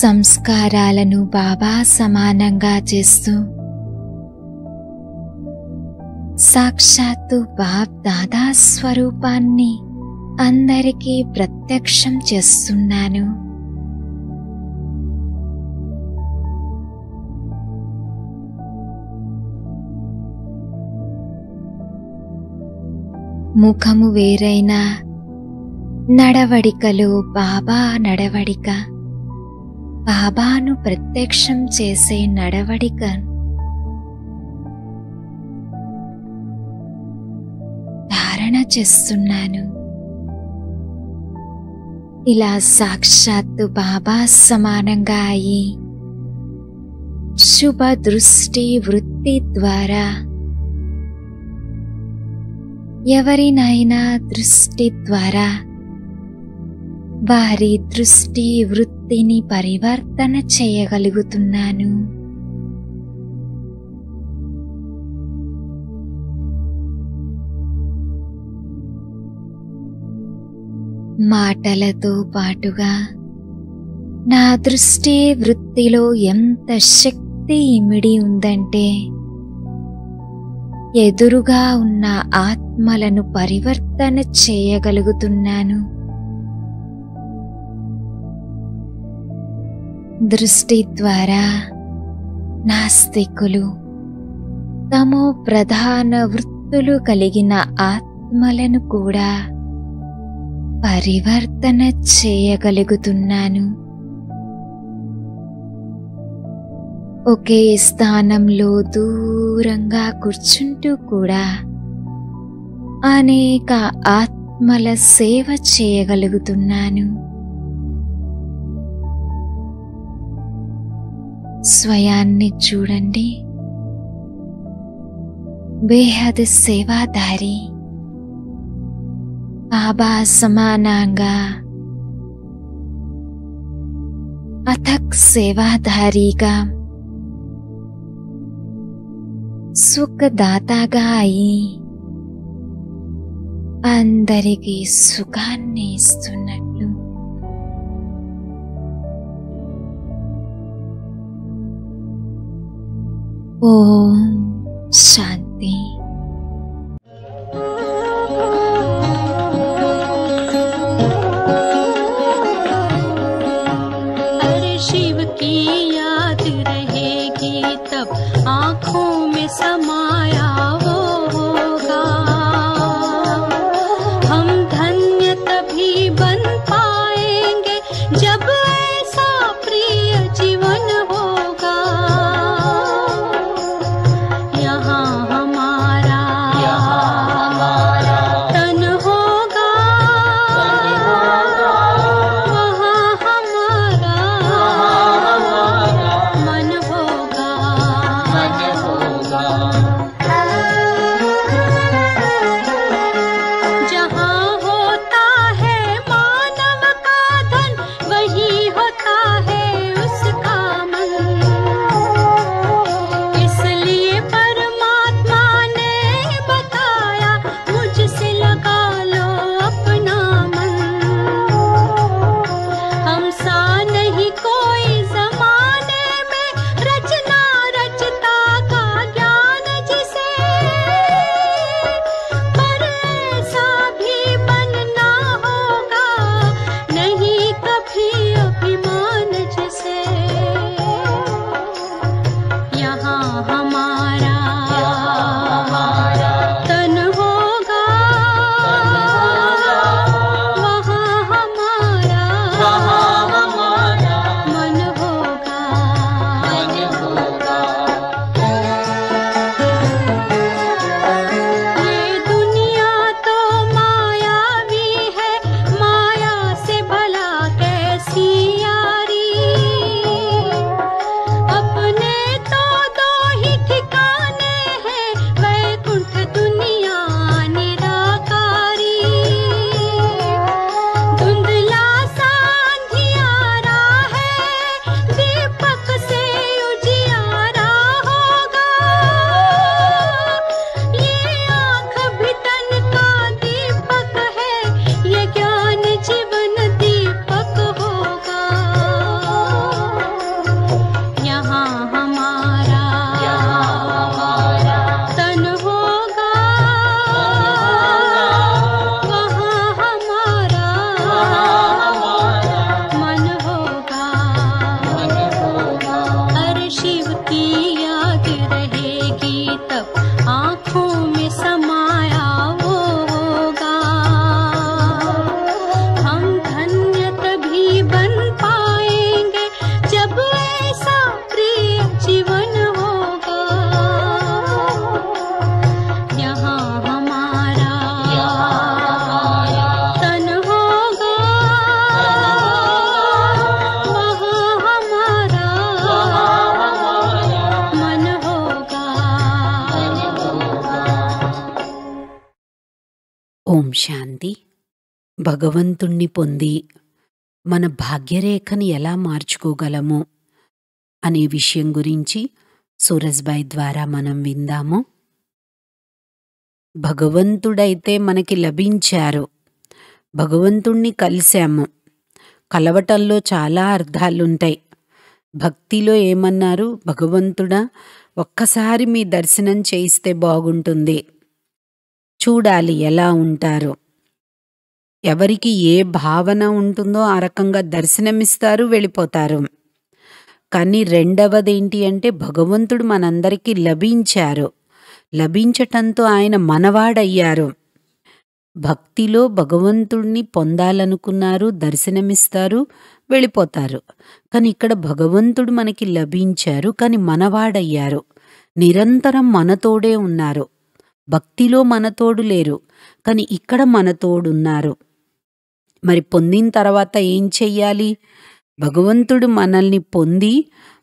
B: సంస్కారాలను బాబా సమానంగా చేస్తూ సాక్షాత్తు బాప్ దాదా స్వరూపాన్ని అందరికీ ప్రత్యక్షం చేస్తున్నాను. ముఖము వేరైనా నడవడికలో బాబా నడవడిక, బాబాను ప్రత్యక్షం చేసే నడవడిక. ధారణ చేస్తున్నాను. ఇలా సాక్షాత్తు బాబా సమానంగా అయి శుభ దృష్టి వృత్తి ద్వారా ఎవరినైనా దృష్టి ద్వారా వారి దృష్టి వృత్తిని పరివర్తన చేయగలుగుతున్నాను. మాటలతో పాటుగా నా దృష్టి వృత్తిలో ఎంత శక్తి ఇమిడి ఉందంటే ఎదురుగా ఉన్న ఆత్మలను పరివర్తన చేయగలుగుతున్నాను. దృష్టి ద్వారా నాస్తికులు, తమో ప్రధాన వృత్తులు కలిగిన ఆత్మలను కూడా పరివర్తన చేయగలుగుతున్నాను. ఒకే స్థానంలో దూరంగా కూర్చుంటూ కూడా అనేక ఆత్మల సేవ చేయగలుగుతున్నాను. స్వయాన్ని చూడండి, బేహద్ సేవాదారి, బాబా సమానంగా అథక్ సేవాదారిగా, సుఖదాతగా అయి అందరికీ సుఖాన్ని ఇస్తున్నట్లు ఓం శాంతి.
C: शिव की याद रहेगी तब आँखों में समाया वो होगा। हम धन्य तभी बन पाएंगे जब ऐसा प्रिय जीवन होगा। यहाँ हमारा तन होगा, वहाँ हमारा
D: శాంతి. భగవంతుణ్ణి పొంది మన భాగ్యరేఖని ఎలా మార్చుకోగలము అనే విషయం గురించి సూరజ్భాయ్ ద్వారా మనం విందాము. భగవంతుడైతే మనకి లభించారు, భగవంతుణ్ణి కలిశాము. కలవటంలో చాలా అర్థాలుంటాయి. భక్తిలో ఏమన్నారు? భగవంతుడా, ఒక్కసారి మీ దర్శనం చేయిస్తే బాగుంటుంది, చూడాలి ఎలా ఉంటారు. ఎవరికి ఏ భావన ఉంటుందో ఆ రకంగా దర్శనమిస్తారు, వెళ్ళిపోతారు. కానీ రెండవది ఏంటి అంటే భగవంతుడు మనందరికీ లభించారు. లభించటంతో ఆయన మనవాడయ్యారు. భక్తిలో భగవంతుడిని పొందాలనుకున్నారు, దర్శనమిస్తారు, వెళ్ళిపోతారు. కానీ ఇక్కడ భగవంతుడు మనకి లభించారు, కానీ మనవాడయ్యారు. నిరంతరం మనతోడే ఉన్నారు. భక్తిలో మనతోడు లేరు, కానీ ఇక్కడ మనతోడున్నారు. మరి పొందిన తర్వాత ఏం చెయ్యాలి? భగవంతుడు మనల్ని పొంది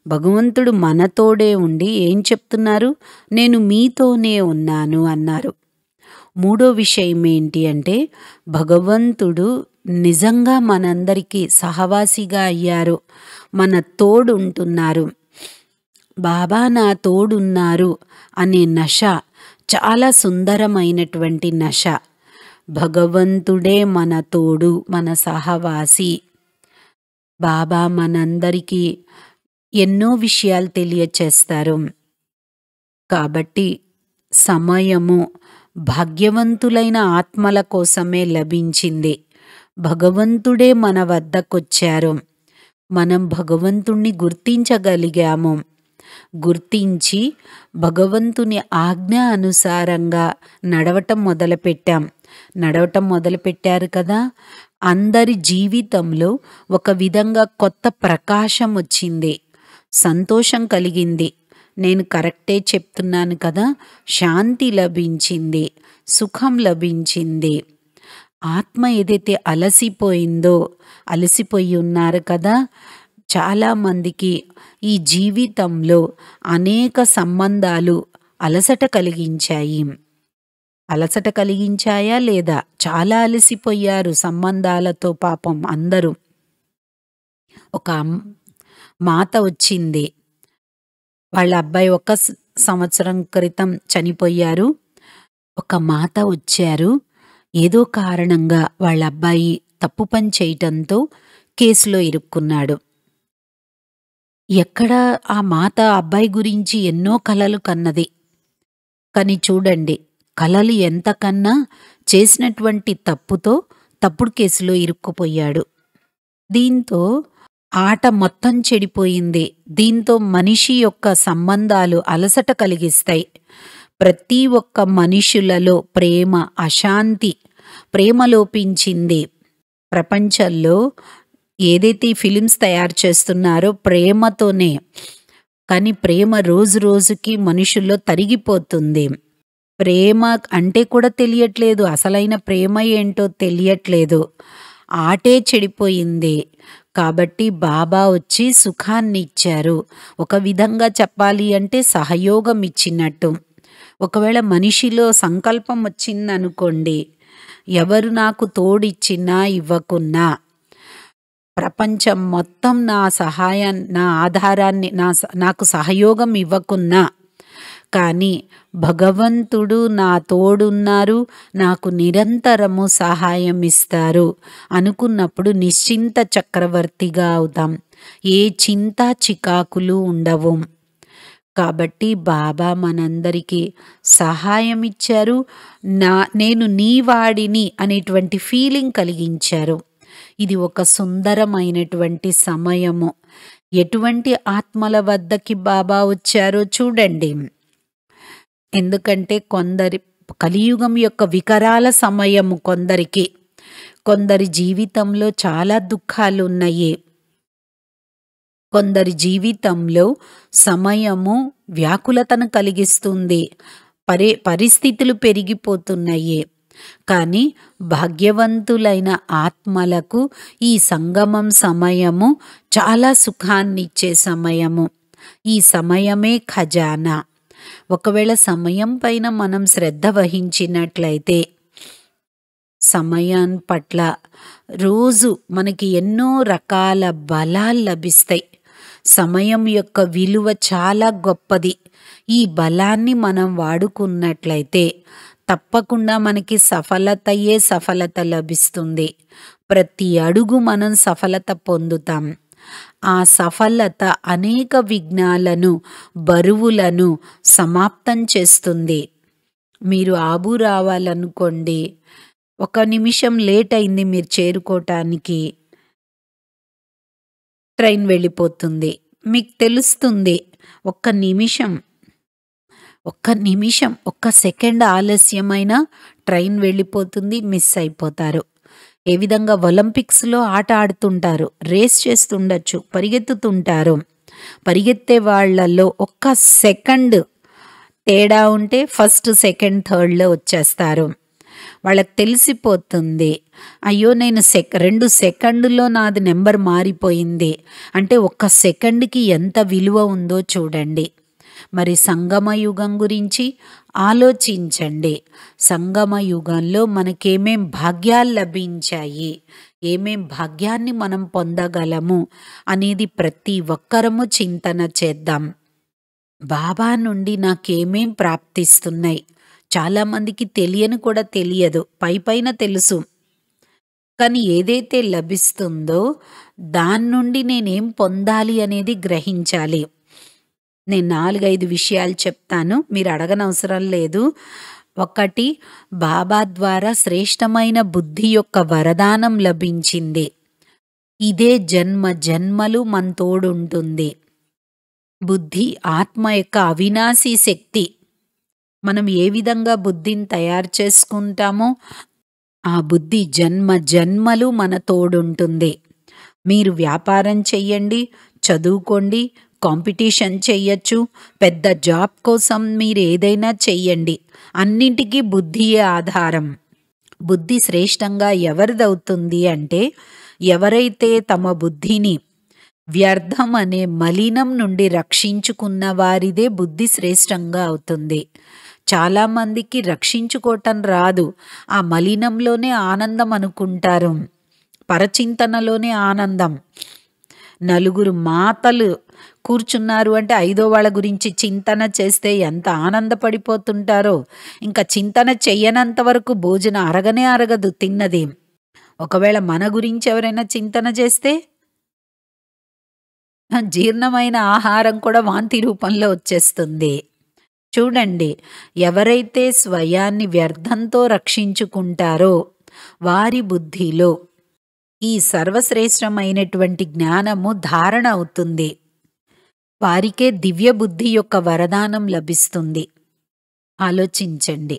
D: భగవంతుడు మనతోడే ఉండి ఏం చెప్తున్నారు? నేను మీతోనే ఉన్నాను అన్నారు. మూడో విషయం ఏంటి అంటే భగవంతుడు నిజంగా మనందరికీ సహవాసిగా అయ్యారు, మన తోడు ఉంటున్నారు. బాబా నా తోడున్నారు అనే నశ చాలా సుందరమైనటువంటి నశ. భగవంతుడే మన తోడు, మన సహవాసి. బాబా మనందరికీ ఎన్నో విషయాలు తెలియచేస్తారు. కాబట్టి సమయము భాగ్యవంతులైన ఆత్మల కోసమే లభించింది. భగవంతుడే మన వద్దకొచ్చారు. మనం భగవంతుణ్ణి గుర్తించగలిగాము. గుర్తించి భగవంతుని ఆజ్ఞ అనుసారంగా నడవటం మొదలుపెట్టాం. నడవటం మొదలుపెట్టారు కదా, అందరి జీవితంలో ఒక విధంగా కొత్త ప్రకాశం వచ్చింది, సంతోషం కలిగింది. నేను కరెక్టే చెప్తున్నాను కదా, శాంతి లభించింది, సుఖం లభించింది. ఆత్మ ఏదైతే అలసిపోయిందో, అలసిపోయి ఉన్నారు కదా, చాలామందికి ఈ జీవితంలో అనేక సంబంధాలు అలసట కలిగించాయి. అలసట కలిగించాయా లేదా? చాలా అలసిపోయారు సంబంధాలతో పాపం అందరూ. ఒక మాత వచ్చింది, వాళ్ళ అబ్బాయి 1 సంవత్సరం క్రితం చనిపోయారు. ఒక మాత వచ్చారు, ఏదో కారణంగా వాళ్ళ అబ్బాయి తప్పు పని చేయటంతో కేసులో ఇరుక్కున్నాడు. ఎక్కడ ఆ మాత అబ్బాయి గురించి ఎన్నో కలలు కన్నది. కానీ చూడండి, కలలు ఎంత కన్నా చేసినటువంటి తప్పుతో తప్పుడు కేసులో ఇరుక్కుపోయాడు. దీంతో ఆట మొత్తం చెడిపోయింది. దీంతో మనిషి యొక్క సంబంధాలు అలసట కలిగిస్తాయి. ప్రతి ఒక్క మనుషులలో ప్రేమ, అశాంతి, ప్రేమ లోపించింది. ప్రపంచంలో ఏదైతే ఫిలిమ్స్ తయారు చేస్తున్నారో ప్రేమతోనే, కానీ ప్రేమ రోజు రోజుకి మనుషుల్లో తరిగిపోతుంది. ప్రేమ అంటే కూడా తెలియట్లేదు, అసలైన ప్రేమ ఏంటో తెలియట్లేదు. ఆటే చెడిపోయింది. కాబట్టి బాబా వచ్చి సుఖాన్ని ఇచ్చారు. ఒక విధంగా చెప్పాలి అంటే సహయోగం ఇచ్చినట్టు. ఒకవేళ మనిషిలో సంకల్పం వచ్చిందనుకోండి, ఎవరు నాకు తోడిచ్చినా ఇవ్వకున్నా, ప్రపంచం మొత్తం నా సహాయాన్ని, నా ఆధారాన్ని, నాకు సహయోగం ఇవ్వకున్నా, కానీ భగవంతుడు నా తోడున్నారు, నాకు నిరంతరము సహాయం ఇస్తారు అనుకున్నప్పుడు నిశ్చింత చక్రవర్తిగా అవుతాం. ఏ చింత చికాకులు ఉండవు. కాబట్టి బాబా మనందరికీ సహాయం ఇచ్చారు. నేను నీ వాడిని అనేటువంటి ఫీలింగ్ కలిగించారు. ఇది ఒక సుందరమైనటువంటి సమయము. ఎటువంటి ఆత్మల వద్దకి బాబా వచ్చారో చూడండి. ఎందుకంటే కొందరి కలియుగం యొక్క వికరాల సమయము, కొందరి జీవితంలో చాలా దుఃఖాలు ఉన్నాయి. కొందరి జీవితంలో సమయము వ్యాకులతను కలిగిస్తుంది, పరిస్థితులు పెరిగిపోతున్నాయి. కానీ భాగ్యవంతులైన ఆత్మలకు ఈ సంగమం సమయము చాలా సుఖాన్నిచ్చే సమయము. ఈ సమయమే ఖజానా. ఒకవేళ సమయం పైన మనం శ్రద్ధ వహించినట్లయితే సమయం పట్ల రోజు మనకి ఎన్నో రకాల బలాలు లభిస్తాయి. సమయం యొక్క విలువ చాలా గొప్పది. ఈ బలాన్ని మనం వాడుకున్నట్లయితే తప్పకుండా మనకి సఫలత లభిస్తుంది. ప్రతి అడుగు మనం సఫలత పొందుతాం. ఆ సఫలత అనేక విఘ్నాలను, బరువులను సమాప్తం చేస్తుంది. మీరు ఆబు రావాలనుకోండి, 1 నిమిషం లేట్ అయింది మీరు చేరుకోవటానికి, ట్రైన్ వెళ్ళిపోతుంది. మీకు తెలుస్తుంది 1 నిమిషం, 1 సెకండ్ ఆలస్యమైన ట్రైన్ వెళ్ళిపోతుంది, మిస్ అయిపోతారు. ఏ విధంగా ఒలింపిక్స్లో ఆట ఆడుతుంటారు, రేస్ చేస్తుండొచ్చు, పరిగెత్తుతుంటారు. పరిగెత్తే వాళ్ళల్లో 1 సెకండ్ తేడా ఉంటే ఫస్ట్, సెకండ్, థర్డ్లో వచ్చేస్తారు. వాళ్ళకి తెలిసిపోతుంది, అయ్యో నేను 2 సెకండ్లో నాది నెంబర్ మారిపోయింది అంటే 1 సెకండ్కి ఎంత విలువ ఉందో చూడండి. మరి సంగమ యుగం గురించి ఆలోచించండి. సంగమ యుగంలో మనకేమేం భాగ్యాలు లభించాయి, ఏమేం భాగ్యాన్ని మనం పొందగలము అనేది ప్రతి ఒక్కరము చింతన చేద్దాం. బాబా నుండి నాకేమేం ప్రాప్తిస్తున్నాయి, చాలామందికి తెలియని కూడా తెలియదు, పైన తెలుసు. కానీ ఏదైతే లభిస్తుందో దాని నుండి నేనేం పొందాలి అనేది గ్రహించాలి. నేను 4-5 విషయాలు చెప్తాను, మీరు అడగనవసరం లేదు. 1, బాబా ద్వారా శ్రేష్టమైన బుద్ధి యొక్క వరదానం లభించింది. ఇదే జన్మలు మన తోడుంటుంది. బుద్ధి ఆత్మ యొక్క అవినాశీ శక్తి. మనం ఏ విధంగా బుద్ధిని తయారు చేసుకుంటామో ఆ బుద్ధి జన్మలు మన తోడుంటుంది. మీరు వ్యాపారం చెయ్యండి, చదువుకోండి, కాంపిటీషన్ చెయ్యొచ్చు, పెద్ద జాబ్ కోసం మీరు ఏదైనా చెయ్యండి, అన్నింటికీ బుద్ధియే ఆధారం. బుద్ధి శ్రేష్టంగా ఎవరిదవుతుంది అంటే ఎవరైతే తమ బుద్ధిని వ్యర్థం అనే మలినం నుండి రక్షించుకున్న వారిదే బుద్ధి శ్రేష్టంగా అవుతుంది. చాలామందికి రక్షించుకోవటం రాదు, ఆ మలినంలోనే ఆనందం అనుకుంటారు, పరచింతనలోనే ఆనందం. 4 మాతలు కూర్చున్నారు అంటే 5వ వాళ్ళ గురించి చింతన చేస్తే ఎంత ఆనందపడిపోతుంటారో. ఇంకా చింతన చెయ్యనంత వరకు భోజనం అరగదు తిన్నది. ఒకవేళ మన గురించి ఎవరైనా చింతన చేస్తే జీర్ణమైన ఆహారం కూడా వాంతి రూపంలో వచ్చేస్తుంది. చూడండి, ఎవరైతే స్వయాన్ని వ్యర్థంతో రక్షించుకుంటారో వారి బుద్ధిలో ఈ సర్వశ్రేష్టమైనటువంటి జ్ఞానము ధారణ అవుతుంది. వారికే దివ్య బుద్ధి యొక్క వరదానం లభిస్తుంది. ఆలోచించండి,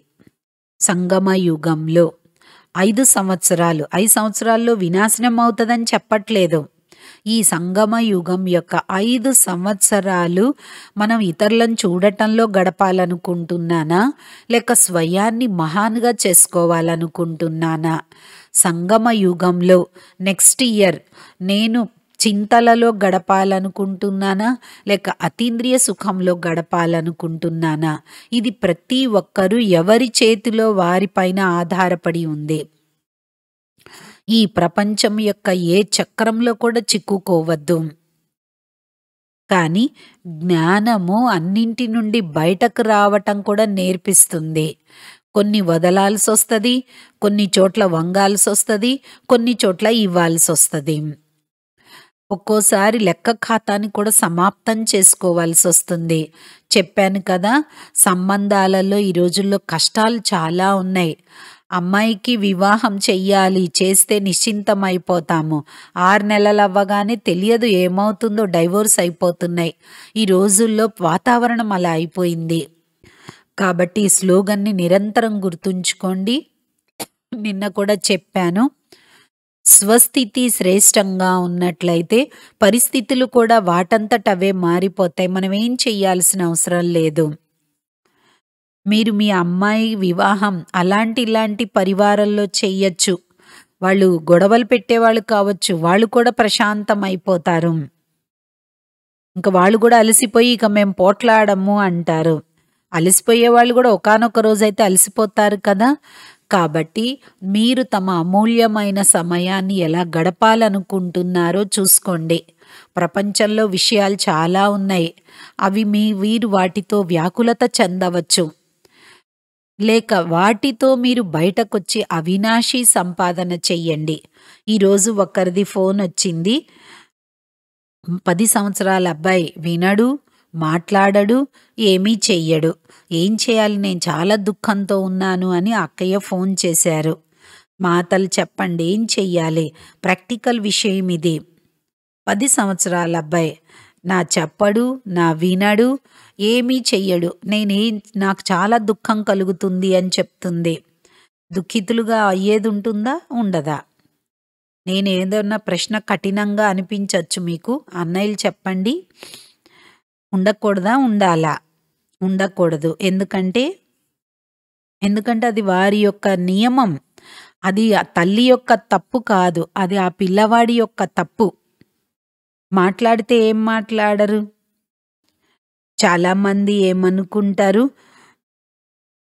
D: సంగమ యుగంలో 5 సంవత్సరాల్లో వినాశనం అవుతుందని చెప్పట్లేదు. ఈ సంగమ యుగం యొక్క 5 సంవత్సరాలు మనం ఇతరులను చూడటంలో గడపాలనుకుంటున్నానా, లేక స్వయాన్ని మహాన్గా చేసుకోవాలనుకుంటున్నానా? సంగమ యుగంలో నెక్స్ట్ ఇయర్ నేను చింతలలో గడపాలనుకుంటున్నానా, లేక అతీంద్రియ సుఖంలో గడపాలనుకుంటున్నానా? ఇది ప్రతి ఒక్కరూ ఎవరి చేతిలో వారిపైన ఆధారపడి ఉంది. ఈ ప్రపంచం యొక్క ఏ చక్రంలో కూడా చిక్కుకోవద్దు. కానీ జ్ఞానము అన్నింటి నుండి బయటకు రావటం కూడా నేర్పిస్తుంది. కొన్ని వదలాల్సి వస్తుంది, కొన్ని చోట్ల వంగాల్సి వస్తుంది, కొన్ని చోట్ల ఇవ్వాల్సి వస్తుంది. ఒక్కోసారి లెక్క ఖాతాని కూడా సమాప్తం చేసుకోవాల్సి వస్తుంది. చెప్పాను కదా, సంబంధాలలో ఈ రోజుల్లో కష్టాలు చాలా ఉన్నాయి. అమ్మాయికి వివాహం చెయ్యాలి, చేస్తే నిశ్చింతమైపోతాము. 6 నెలలు అవ్వగానే తెలియదు ఏమవుతుందో, డైవోర్స్ అయిపోతున్నాయి. ఈ రోజుల్లో వాతావరణం అలా అయిపోయింది. కాబట్టి ఈ స్లోగన్ని నిరంతరం గుర్తుంచుకోండి. నిన్న కూడా చెప్పాను, స్వస్థితి శ్రేష్టంగా ఉన్నట్లయితే పరిస్థితులు కూడా వాటంతట అవే మారిపోతాయి. మనం ఏం చెయ్యాల్సిన అవసరం లేదు. మీరు మీ అమ్మాయి వివాహం ఇలాంటి పరివారంలో చెయ్యొచ్చు. వాళ్ళు గొడవలు పెట్టేవాళ్ళు కావచ్చు, వాళ్ళు కూడా ప్రశాంతం అయిపోతారు. ఇంకా వాళ్ళు కూడా అలసిపోయి ఇక మేము పోట్లాడము అంటారు. అలసిపోయే వాళ్ళు కూడా ఒకానొక రోజైతే అలసిపోతారు కదా. కాబట్టి మీరు తమ అమూల్యమైన సమయాన్ని ఎలా గడపాలనుకుంటున్నారో చూసుకోండి. ప్రపంచంలో విషయాలు చాలా ఉన్నాయి. అవి వీరు వాటితో వ్యాకులత చెందవచ్చు, లేక వాటితో మీరు బయటకొచ్చి అవినాశీ సంపాదన చెయ్యండి. ఈరోజు ఒకరిది ఫోన్ వచ్చింది. 10 సంవత్సరాల అబ్బాయి వినడు, మాట్లాడడు, ఏమీ చెయ్యడు. ఏం చేయాలి, నేను చాలా దుఃఖంతో ఉన్నాను అని అక్కయ్య ఫోన్ చేశారు. మాతలు చెప్పండి, ఏం చెయ్యాలి? ప్రాక్టికల్ విషయం ఇది. 10 సంవత్సరాల అబ్బాయి నా చెప్పడు, నా వినడు, ఏమీ చెయ్యడు. నాకు చాలా దుఃఖం కలుగుతుంది అని చెప్తుంది. దుఃఖితులుగా అయ్యేది ఉంటుందా, ఉండదా? నేను ఏదన్నా ప్రశ్న కఠినంగా అనిపించవచ్చు మీకు. అన్నయ్యలు చెప్పండి, ఉండకూడదా, ఉండాలా? ఉండకూడదు. ఎందుకంటే అది వారి యొక్క నియమం. అది ఆ తల్లి యొక్క తప్పు కాదు, అది ఆ పిల్లవాడి యొక్క తప్పు. మాట్లాడితే ఏం మాట్లాడరు? చాలామంది ఏమనుకుంటారు,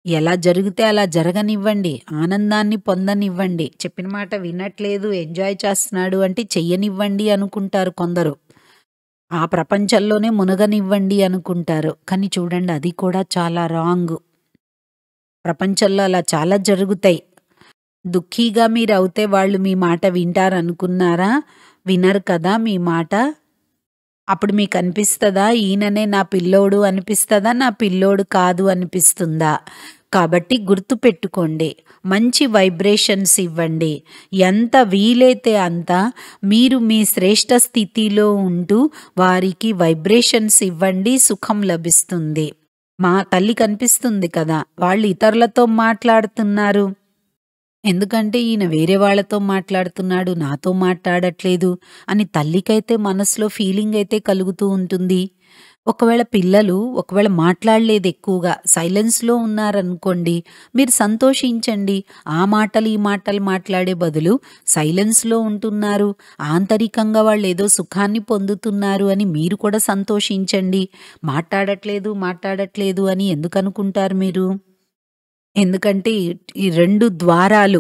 D: ఎలా జరిగితే అలా జరగనివ్వండి, ఆనందాన్ని పొందనివ్వండి, చెప్పిన మాట వినట్లేదు, ఎంజాయ్ చేస్తున్నాడు అంటే చెయ్యనివ్వండి అనుకుంటారు కొందరు. ఆ ప్రపంచంలోనే మునగనివ్వండి అనుకుంటారు. కానీ చూడండి, అది కూడా చాలా రాంగ్. ప్రపంచంలో అలా చాలా జరుగుతాయి. దుఃఖీగా మీరు అవుతే వాళ్ళు మీ మాట వింటారనుకున్నారా? వినరు కదా మీ మాట. అప్పుడు మీకు అనిపిస్తుందా, ఈయననే నా పిల్లోడు అనిపిస్తుందా, నా పిల్లోడు కాదు అనిపిస్తుందా? కాబట్టి గుర్తుపెట్టుకోండి, మంచి వైబ్రేషన్స్ ఇవ్వండి. ఎంత వీలైతే అంత మీరు మీ శ్రేష్ట స్థితిలో ఉంటూ వారికి వైబ్రేషన్స్ ఇవ్వండి, సుఖం లభిస్తుంది. మా తల్లి కనిపిస్తుంది కదా, వాళ్ళు ఇతరులతో మాట్లాడుతున్నారు. ఎందుకంటే ఈయన వేరే వాళ్ళతో మాట్లాడుతున్నాడు, నాతో మాట్లాడట్లేదు అని తల్లికైతే మనసులో ఫీలింగ్ అయితే కలుగుతూ ఉంటుంది. ఒకవేళ మాట్లాడలేదు, ఎక్కువగా సైలెన్స్లో ఉన్నారనుకోండి, మీరు సంతోషించండి. ఆ మాటలు ఈ మాటలు మాట్లాడే బదులు సైలెన్స్లో ఉంటున్నారు, ఆంతరికంగా వాళ్ళు ఏదో సుఖాన్ని పొందుతున్నారు అని మీరు కూడా సంతోషించండి. మాట్లాడట్లేదు అని ఎందుకు అనుకుంటారు మీరు? ఎందుకంటే ఈ 2 ద్వారాలు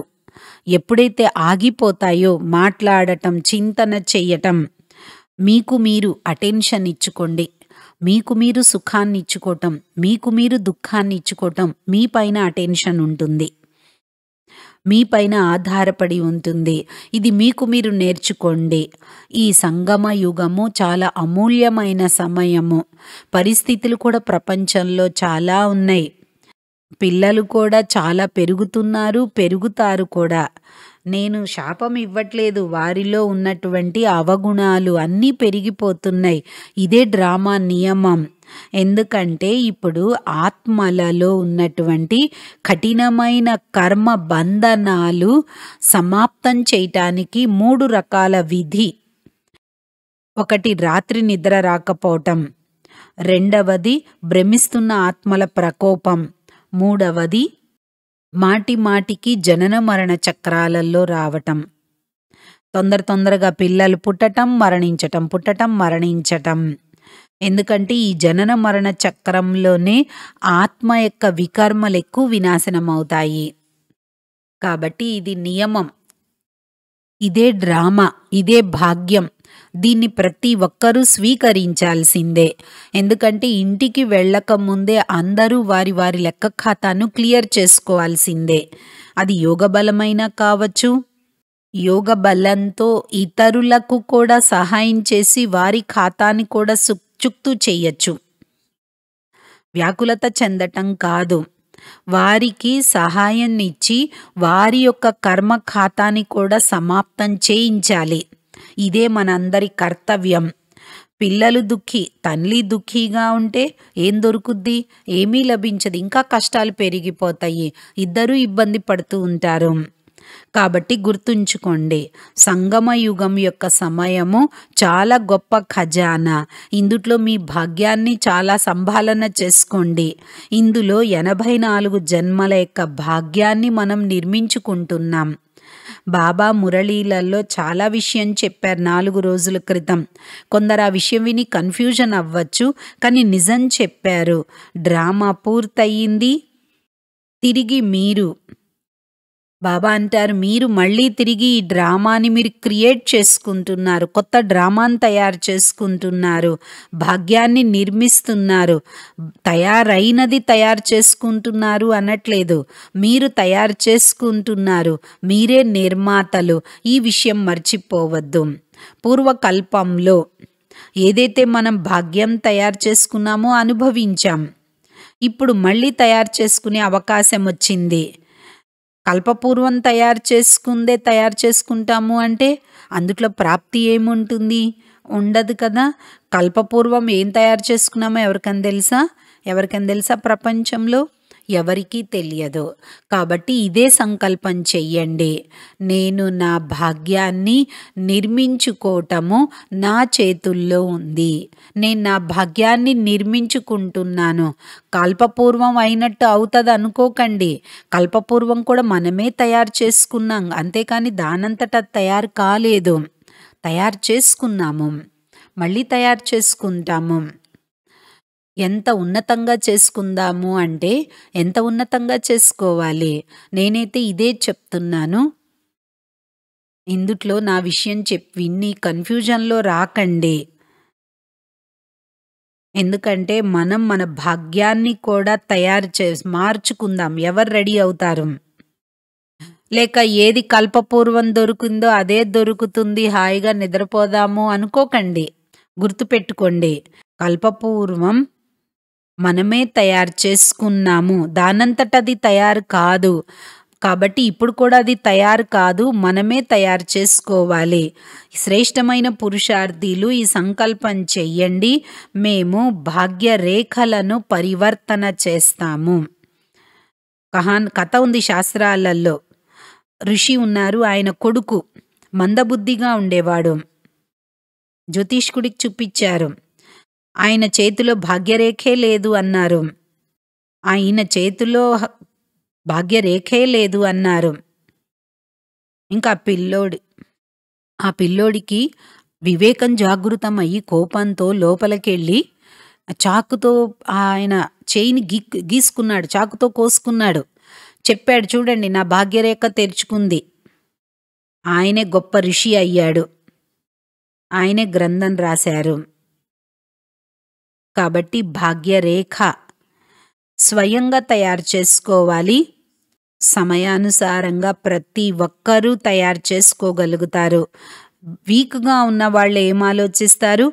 D: ఎప్పుడైతే ఆగిపోతాయో, మాట్లాడటం, చింతన చెయ్యటం, మీకు మీరు అటెన్షన్ ఇచ్చుకోండి, మీకు మీరు సుఖాన్ని ఇచ్చుకోవటం, మీకు మీరు దుఃఖాన్ని ఇచ్చుకోవటం, మీ పైన అటెన్షన్ ఉంటుంది, మీ పైన ఆధారపడి ఉంటుంది. ఇది మీకు మీరు నేర్చుకోండి. ఈ సంగమ యుగము చాలా అమూల్యమైన సమయము. పరిస్థితులు కూడా ప్రపంచంలో చాలా ఉన్నాయి. పిల్లలు కూడా చాలా పెరుగుతారు కూడా. నేను శాపం ఇవ్వట్లేదు, వారిలో ఉన్నటువంటి అవగుణాలు అన్నీ పెరిగిపోతున్నాయి. ఇదే డ్రామా నియమం. ఎందుకంటే ఇప్పుడు ఆత్మలలో ఉన్నటువంటి కఠినమైన కర్మ బంధనాలు సమాప్తం చేయటానికి 3 రకాల విధి. ఒకటి, రాత్రి నిద్ర రాకపోవటం. రెండవది, భ్రమిస్తున్న ఆత్మల ప్రకోపం. మూడవది, మాటికి జనన మరణ చక్రాలలో రావటం. తొందరగా పిల్లలు పుట్టటం, మరణించటం. ఎందుకంటే ఈ జనన మరణ చక్రంలోనే ఆత్మ యొక్క వికర్మలు ఎక్కువ వినాశనం అవుతాయి. కాబట్టి ఇది నియమం, ఇదే డ్రామా, ఇదే భాగ్యం. దీన్ని ప్రతి ఒక్కరూ స్వీకరించాల్సిందే. ఎందుకంటే ఇంటికి వెళ్ళక ముందే అందరూ వారి లెక్క ఖాతాను క్లియర్ చేసుకోవాల్సిందే. అది యోగ బలమైనా కావచ్చు, యోగ బలంతో ఇతరులకు కూడా సహాయం చేసి వారి ఖాతాని కూడా చుక్తు చేయొచ్చు. వ్యాకులత చెందటం కాదు, వారికి సహాయాన్నిచ్చి వారి యొక్క కర్మ ఖాతాని కూడా సమాప్తం చేయించాలి. ఇదే మనందరి కర్తవ్యం. పిల్లలు దుఃఖి, తల్లి దుఃఖిగా ఉంటే ఏం దొరుకుద్ది? ఏమీ లభించదు, ఇంకా కష్టాలు పెరిగిపోతాయి, ఇద్దరూ ఇబ్బంది పడుతూ ఉంటారు. కాబట్టి గుర్తుంచుకోండి, సంగమ యుగం యొక్క సమయము చాలా గొప్ప ఖజానా. ఇందులో మీ భాగ్యాన్ని చాలా సంభాలన చేసుకోండి. ఇందులో 84 జన్మల యొక్క భాగ్యాన్ని మనం నిర్మించుకుంటున్నాం. బాబా మురళీలలో చాలా విషయం చెప్పారు 4 రోజుల క్రితం. కొందరు ఆ విషయం విని కన్ఫ్యూజన్ అవ్వచ్చు, కానీ నిజం చెప్పారు. డ్రామా పూర్తయింది. తిరిగి మీరు బాబా అంటారు, మీరు మళ్ళీ తిరిగి ఈ డ్రామాని మీరు క్రియేట్ చేసుకుంటున్నారు, కొత్త డ్రామాని తయారు చేసుకుంటున్నారు, భాగ్యాన్ని నిర్మిస్తున్నారు. తయారైనది తయారు చేసుకుంటున్నారు అనట్లేదు, మీరు తయారు చేసుకుంటున్నారు, మీరే నిర్మాతలు. ఈ విషయం మర్చిపోవద్దు. పూర్వకల్పంలో ఏదైతే మనం భాగ్యం తయారు చేసుకున్నామో అనుభవించాం, ఇప్పుడు మళ్ళీ తయారు చేసుకునే అవకాశం వచ్చింది. కల్పపూర్వం తయారు చేసుకుంటాము అంటే అందుట్లో ప్రాప్తి ఏముంటుంది? ఉండదు కదా. కల్పపూర్వం ఏం తయారు చేసుకున్నామో ఎవరికైనా తెలుసా ప్రపంచంలో? ఎవరికీ తెలియదు. కాబట్టి ఇదే సంకల్పం చెయ్యండి, నేను నా భాగ్యాన్ని నిర్మించుకోవటము నా చేతుల్లో ఉంది, నేను నా భాగ్యాన్ని నిర్మించుకుంటున్నాను. కల్పపూర్వం అయినట్టు అవుతుంది అనుకోకండి. కల్పపూర్వం కూడా మనమే తయారు చేసుకున్నాం, అంతేకాని దానంతటా తయారు కాలేదు. తయారు చేసుకున్నాము, మళ్ళీ తయారు చేసుకుంటాము. ఎంత ఉన్నతంగా చేసుకుందాము అంటే ఎంత ఉన్నతంగా చేసుకోవాలి. నేనైతే ఇదే చెప్తున్నాను. ఇందుట్లో నా విషయం విన్ని కన్ఫ్యూజన్లో రాకండి. ఎందుకంటే మనం మన భాగ్యాన్ని కూడా మార్చుకుందాం. ఎవరు రెడీ అవుతారు? లేక ఏది కల్పపూర్వం దొరికిందో అదే దొరుకుతుంది, హాయిగా నిద్రపోదాము అనుకోకండి. గుర్తుపెట్టుకోండి, కల్పపూర్వం మనమే తయారు చేసుకున్నాము, దానంతటది తయారు కాదు. కాబట్టి ఇప్పుడు కూడా అది తయారు కాదు, మనమే తయారు చేసుకోవాలి. శ్రేష్టమైన పురుషార్థులు ఈ సంకల్పం చెయ్యండి, మేము భాగ్య రేఖలను పరివర్తన చేస్తాము. కథ ఉంది శాస్త్రాలలో. ఋషి ఉన్నారు, ఆయన కొడుకు మందబుద్ధిగా ఉండేవాడు. జ్యోతిష్కుడికి చూపించారు, ఆయన చేతిలో భాగ్యరేఖే లేదు అన్నారు. ఆయన చేతిలో భాగ్యరేఖే లేదు అన్నారు. ఇంకా ఆ పిల్లోడికి వివేకం జాగృతం అయ్యి కోపంతో లోపలికెళ్ళి చాకుతో ఆయన చేయిని గీసుకున్నాడు, చాకుతో కోసుకున్నాడు. చెప్పాడు, చూడండి నా భాగ్యరేఖ తెరుచుకుంది. ఆయనే గొప్ప ఋషి అయ్యాడు, ఆయనే గ్రంథం రాశారు. కాబట్టి భాగ్యరేఖ స్వయంగా తయారు చేసుకోవాలి. సమయానుసారంగా ప్రతి ఒక్కరూ తయారు చేసుకోగలుగుతారు. వీక్గా ఉన్న వాళ్ళు ఏం ఆలోచిస్తారు?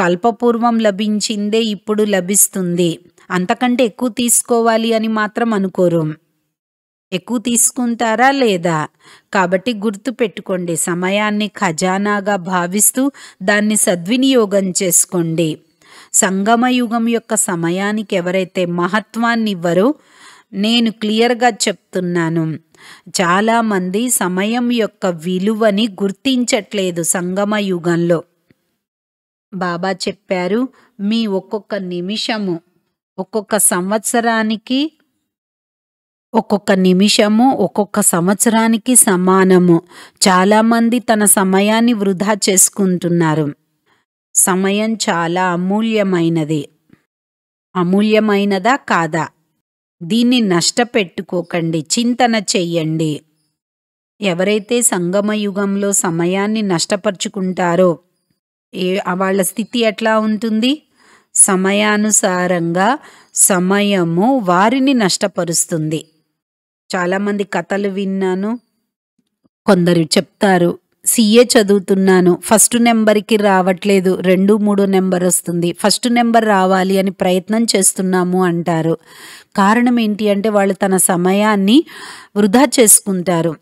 D: కల్పపూర్వం లభించిందే ఇప్పుడు లభిస్తుంది, అంతకంటే ఎక్కువ తీసుకోవాలి అని మాత్రం అనుకోరు. ఎక్కువ తీసుకుంటారా లేదా? కాబట్టి గుర్తుపెట్టుకోండి, సమయాన్ని ఖజానాగా భావిస్తూ దాన్ని సద్వినియోగం చేసుకోండి. సంగమయుగం యొక్క సమయానికి ఎవరైతే మహత్వాన్ని ఇవ్వరో, నేను క్లియర్గా చెప్తున్నాను, చాలామంది సమయం యొక్క విలువని గుర్తించట్లేదు. సంగమ యుగంలో బాబా చెప్పారు, మీ ఒక్కొక్క నిమిషము ఒక్కొక్క సంవత్సరానికి సమానము. చాలామంది తన సమయాన్ని వృధా చేసుకుంటున్నారు. సమయం చాలా అమూల్యమైనది. అమూల్యమైనదా కాదా? దీన్ని నష్టపెట్టుకోకండి, చింతన చెయ్యండి. ఎవరైతే సంగమయుగంలో సమయాన్ని నష్టపరుచుకుంటారో వాళ్ళ స్థితి ఎట్లా ఉంటుంది? సమయానుసారంగా సమయము వారిని నష్టపరుస్తుంది. చాలామంది కథలు విన్నాను. కొందరు చెప్తారు, CA చదువుతున్నాను, ఫస్ట్ నెంబర్కి రావట్లేదు, 2, 3 నెంబర్ వస్తుంది, ఫస్ట్ నెంబర్ రావాలి అని ప్రయత్నం చేస్తున్నాము అంటారు. కారణం ఏంటి అంటే వాళ్ళు తన సమయాన్ని వృధా చేసుకుంటారు.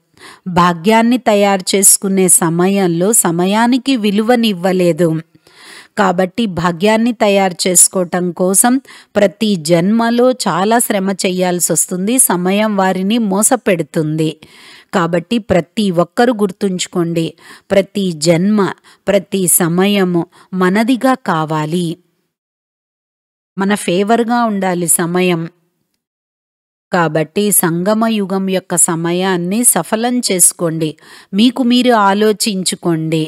D: భాగ్యాన్ని తయారు చేసుకునే సమయంలో సమయానికి విలువనివ్వలేదు. కాబట్టి భాగ్యాన్ని తయారు చేసుకోవటం కోసం ప్రతి జన్మలో చాలా శ్రమ చేయాల్సి వస్తుంది. సమయం వారిని మోసపెడుతుంది. కాబట్టి ప్రతి ఒక్కరు గుర్తుంచుకోండి, ప్రతి జన్మ ప్రతి సమయము మనదిగా కావాలి, మన ఫేవర్గా ఉండాలి సమయం. కాబట్టి సంగమ యుగం యొక్క సమయాన్ని సఫలం చేసుకోండి. మీకు మీరు ఆలోచించుకోండి.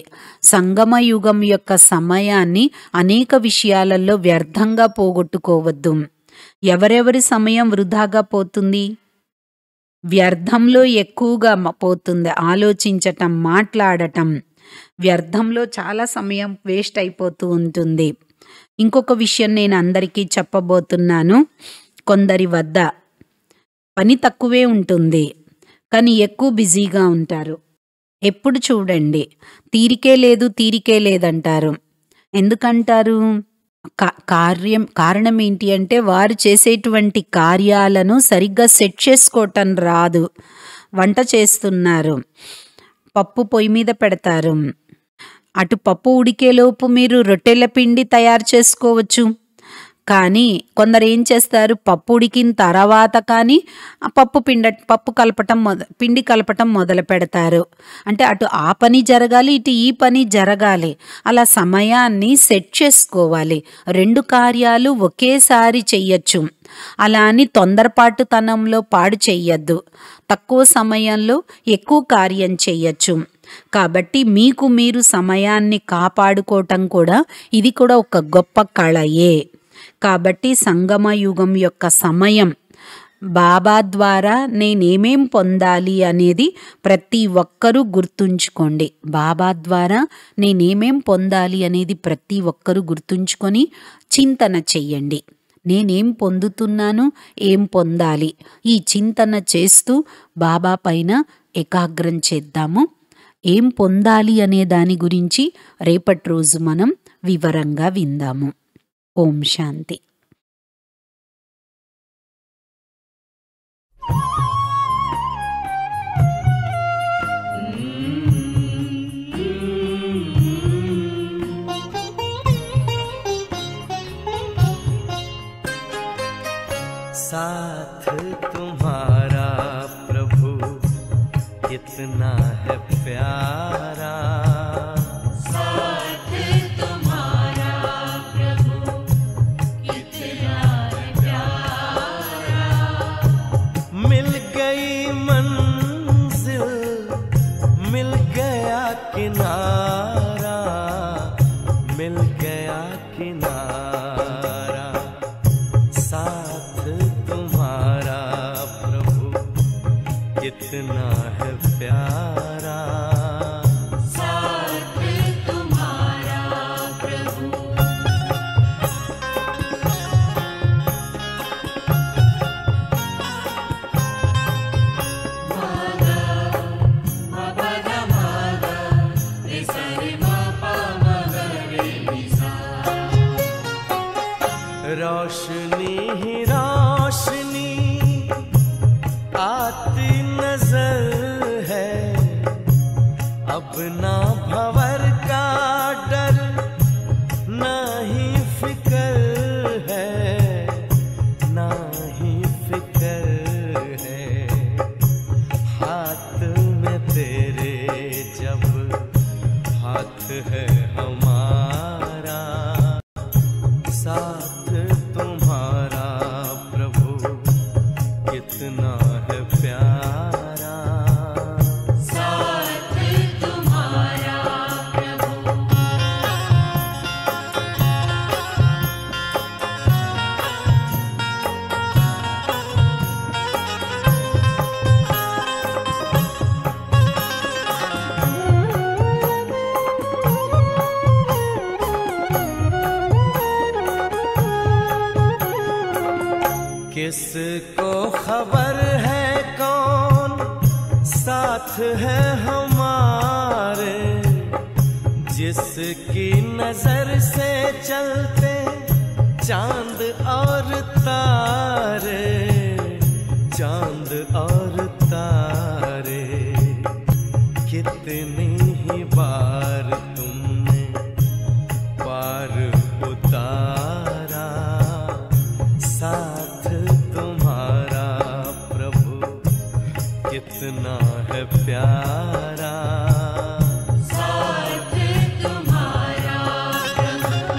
D: సంగమ యుగం యొక్క సమయాన్ని అనేక విషయాలలో వ్యర్థంగా పోగొట్టుకోవద్దు. ఎవరెవరి సమయం వృధాగా పోతుంది? వ్యర్థంలో ఎక్కువగా పోతుంది. ఆలోచించటం, మాట్లాడటం, వ్యర్థంలో చాలా సమయం వేస్ట్ అయిపోతూ ఉంటుంది. ఇంకొక విషయం నేను అందరికీ చెప్పబోతున్నాను. కొందరి వద్ద పని తక్కువే ఉంటుంది, కానీ ఎక్కువ బిజీగా ఉంటారు. ఎప్పుడు చూడండి తీరికే లేదంటారు. ఎందుకంటారు? కారణం ఏంటి అంటే వారు చేసేటువంటి కార్యాలను సరిగ్గా సెట్ చేసుకోవటం రాదు. వంట చేస్తున్నారు, పప్పు పొయ్యి మీద పెడతారు. అటు పప్పు ఉడికేలోపు మీరు రొట్టెల పిండి తయారు చేసుకోవచ్చు. కానీ కొందరు ఏం చేస్తారు, పప్పు ఉడికిన తర్వాత కానీ ఆ పిండి కలపటం మొదలు పెడతారు. అంటే అటు ఆ పని జరగాలి, ఇటు ఈ పని జరగాలి. అలా సమయాన్ని సెట్ చేసుకోవాలి. 2 కార్యాలు ఒకేసారి చెయ్యొచ్చు. అలా అని తొందరపాటుతనంలో పాడు చెయ్యొద్దు. తక్కువ సమయంలో ఎక్కువ కార్యం చెయ్యొచ్చు. కాబట్టి మీకు మీరు సమయాన్ని కాపాడుకోవటం కూడా ఇది కూడా ఒక గొప్ప కళయే. కాబట్టి సంగమ యుగం యొక్క సమయం బాబా ద్వారా నేనేమేం పొందాలి అనేది ప్రతి ఒక్కరూ గుర్తుంచుకోండి. బాబా ద్వారా నేనేమేం పొందాలి అనేది ప్రతి ఒక్కరూ గుర్తుంచుకొని చింతన చెయ్యండి. నేనేం పొందుతున్నాను, ఏం పొందాలి, ఈ చింతన చేస్తూ బాబా పైన ఏకాగ్రం చేద్దాము. ఏం పొందాలి అనే దాని గురించి రేపటి రోజు మనం వివరంగా విందాము. ఓం శాంతి.
E: साथ तुम्हारा प्रभु कितना है प्यारा,
C: साथ तुम्हारा प्रभु कितना है प्यारा।
E: मिल गई मंजिल, मिल गया किनारा, मिल गया किनारा। साथ तुम्हारा प्रभु कितना है प्यारा,
C: साथ तुम्हारा प्रभु।
E: रोशनी ही रोशनी आती नजर है, अब ना भंवर का डर, ना ही फिक्र है, ना ही फिक्र है। हाथ में तेरे जब हाथ है हमारा, साथ तुम्हारा प्रभु कितना है प्यारा,
C: साथ तुम्हारा प्रभु।
E: किसको खबर है कौन साथ है हमारे, जिसकी नजर से चलते चांद और तारे, चांद और तारे। कितनी ही बार तुमने पार उतारा, साथ तुम्हारा प्रभु कितना है प्यारा,
C: साथ तुम्हारा प्रभु।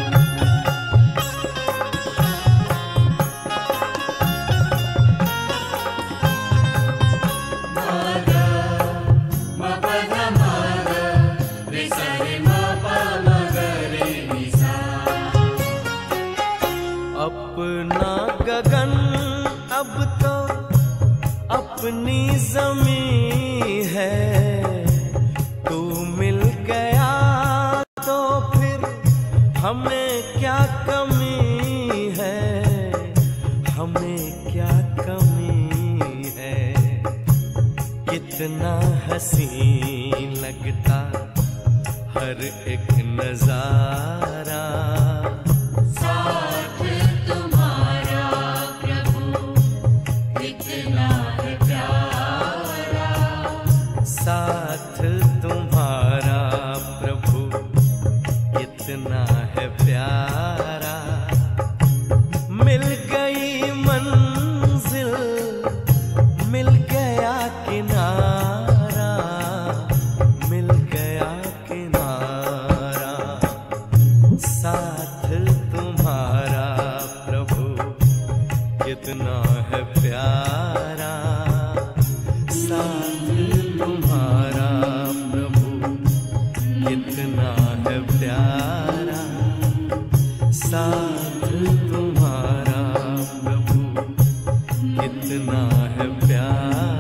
E: ज़मीं है, तू मिल गया तो फिर हमें क्या कमी है, हमें क्या कमी है। कितना हसीन लगता हर एक नजारा,
C: साथ तुम्हारा प्रभु कितना है प्यारा,
E: साथ तुम्हारा प्रभु कितना है प्यारा। मिल गई मंजिल, मिल गया किनारा, मिल गया किनारा। साथ तुम्हारा प्रभु कितना है प्यारा, साथ तुम्हारा प्रभु कितना है प्यारा, साथ तुम्हारा प्रभु कितना है प्यारा।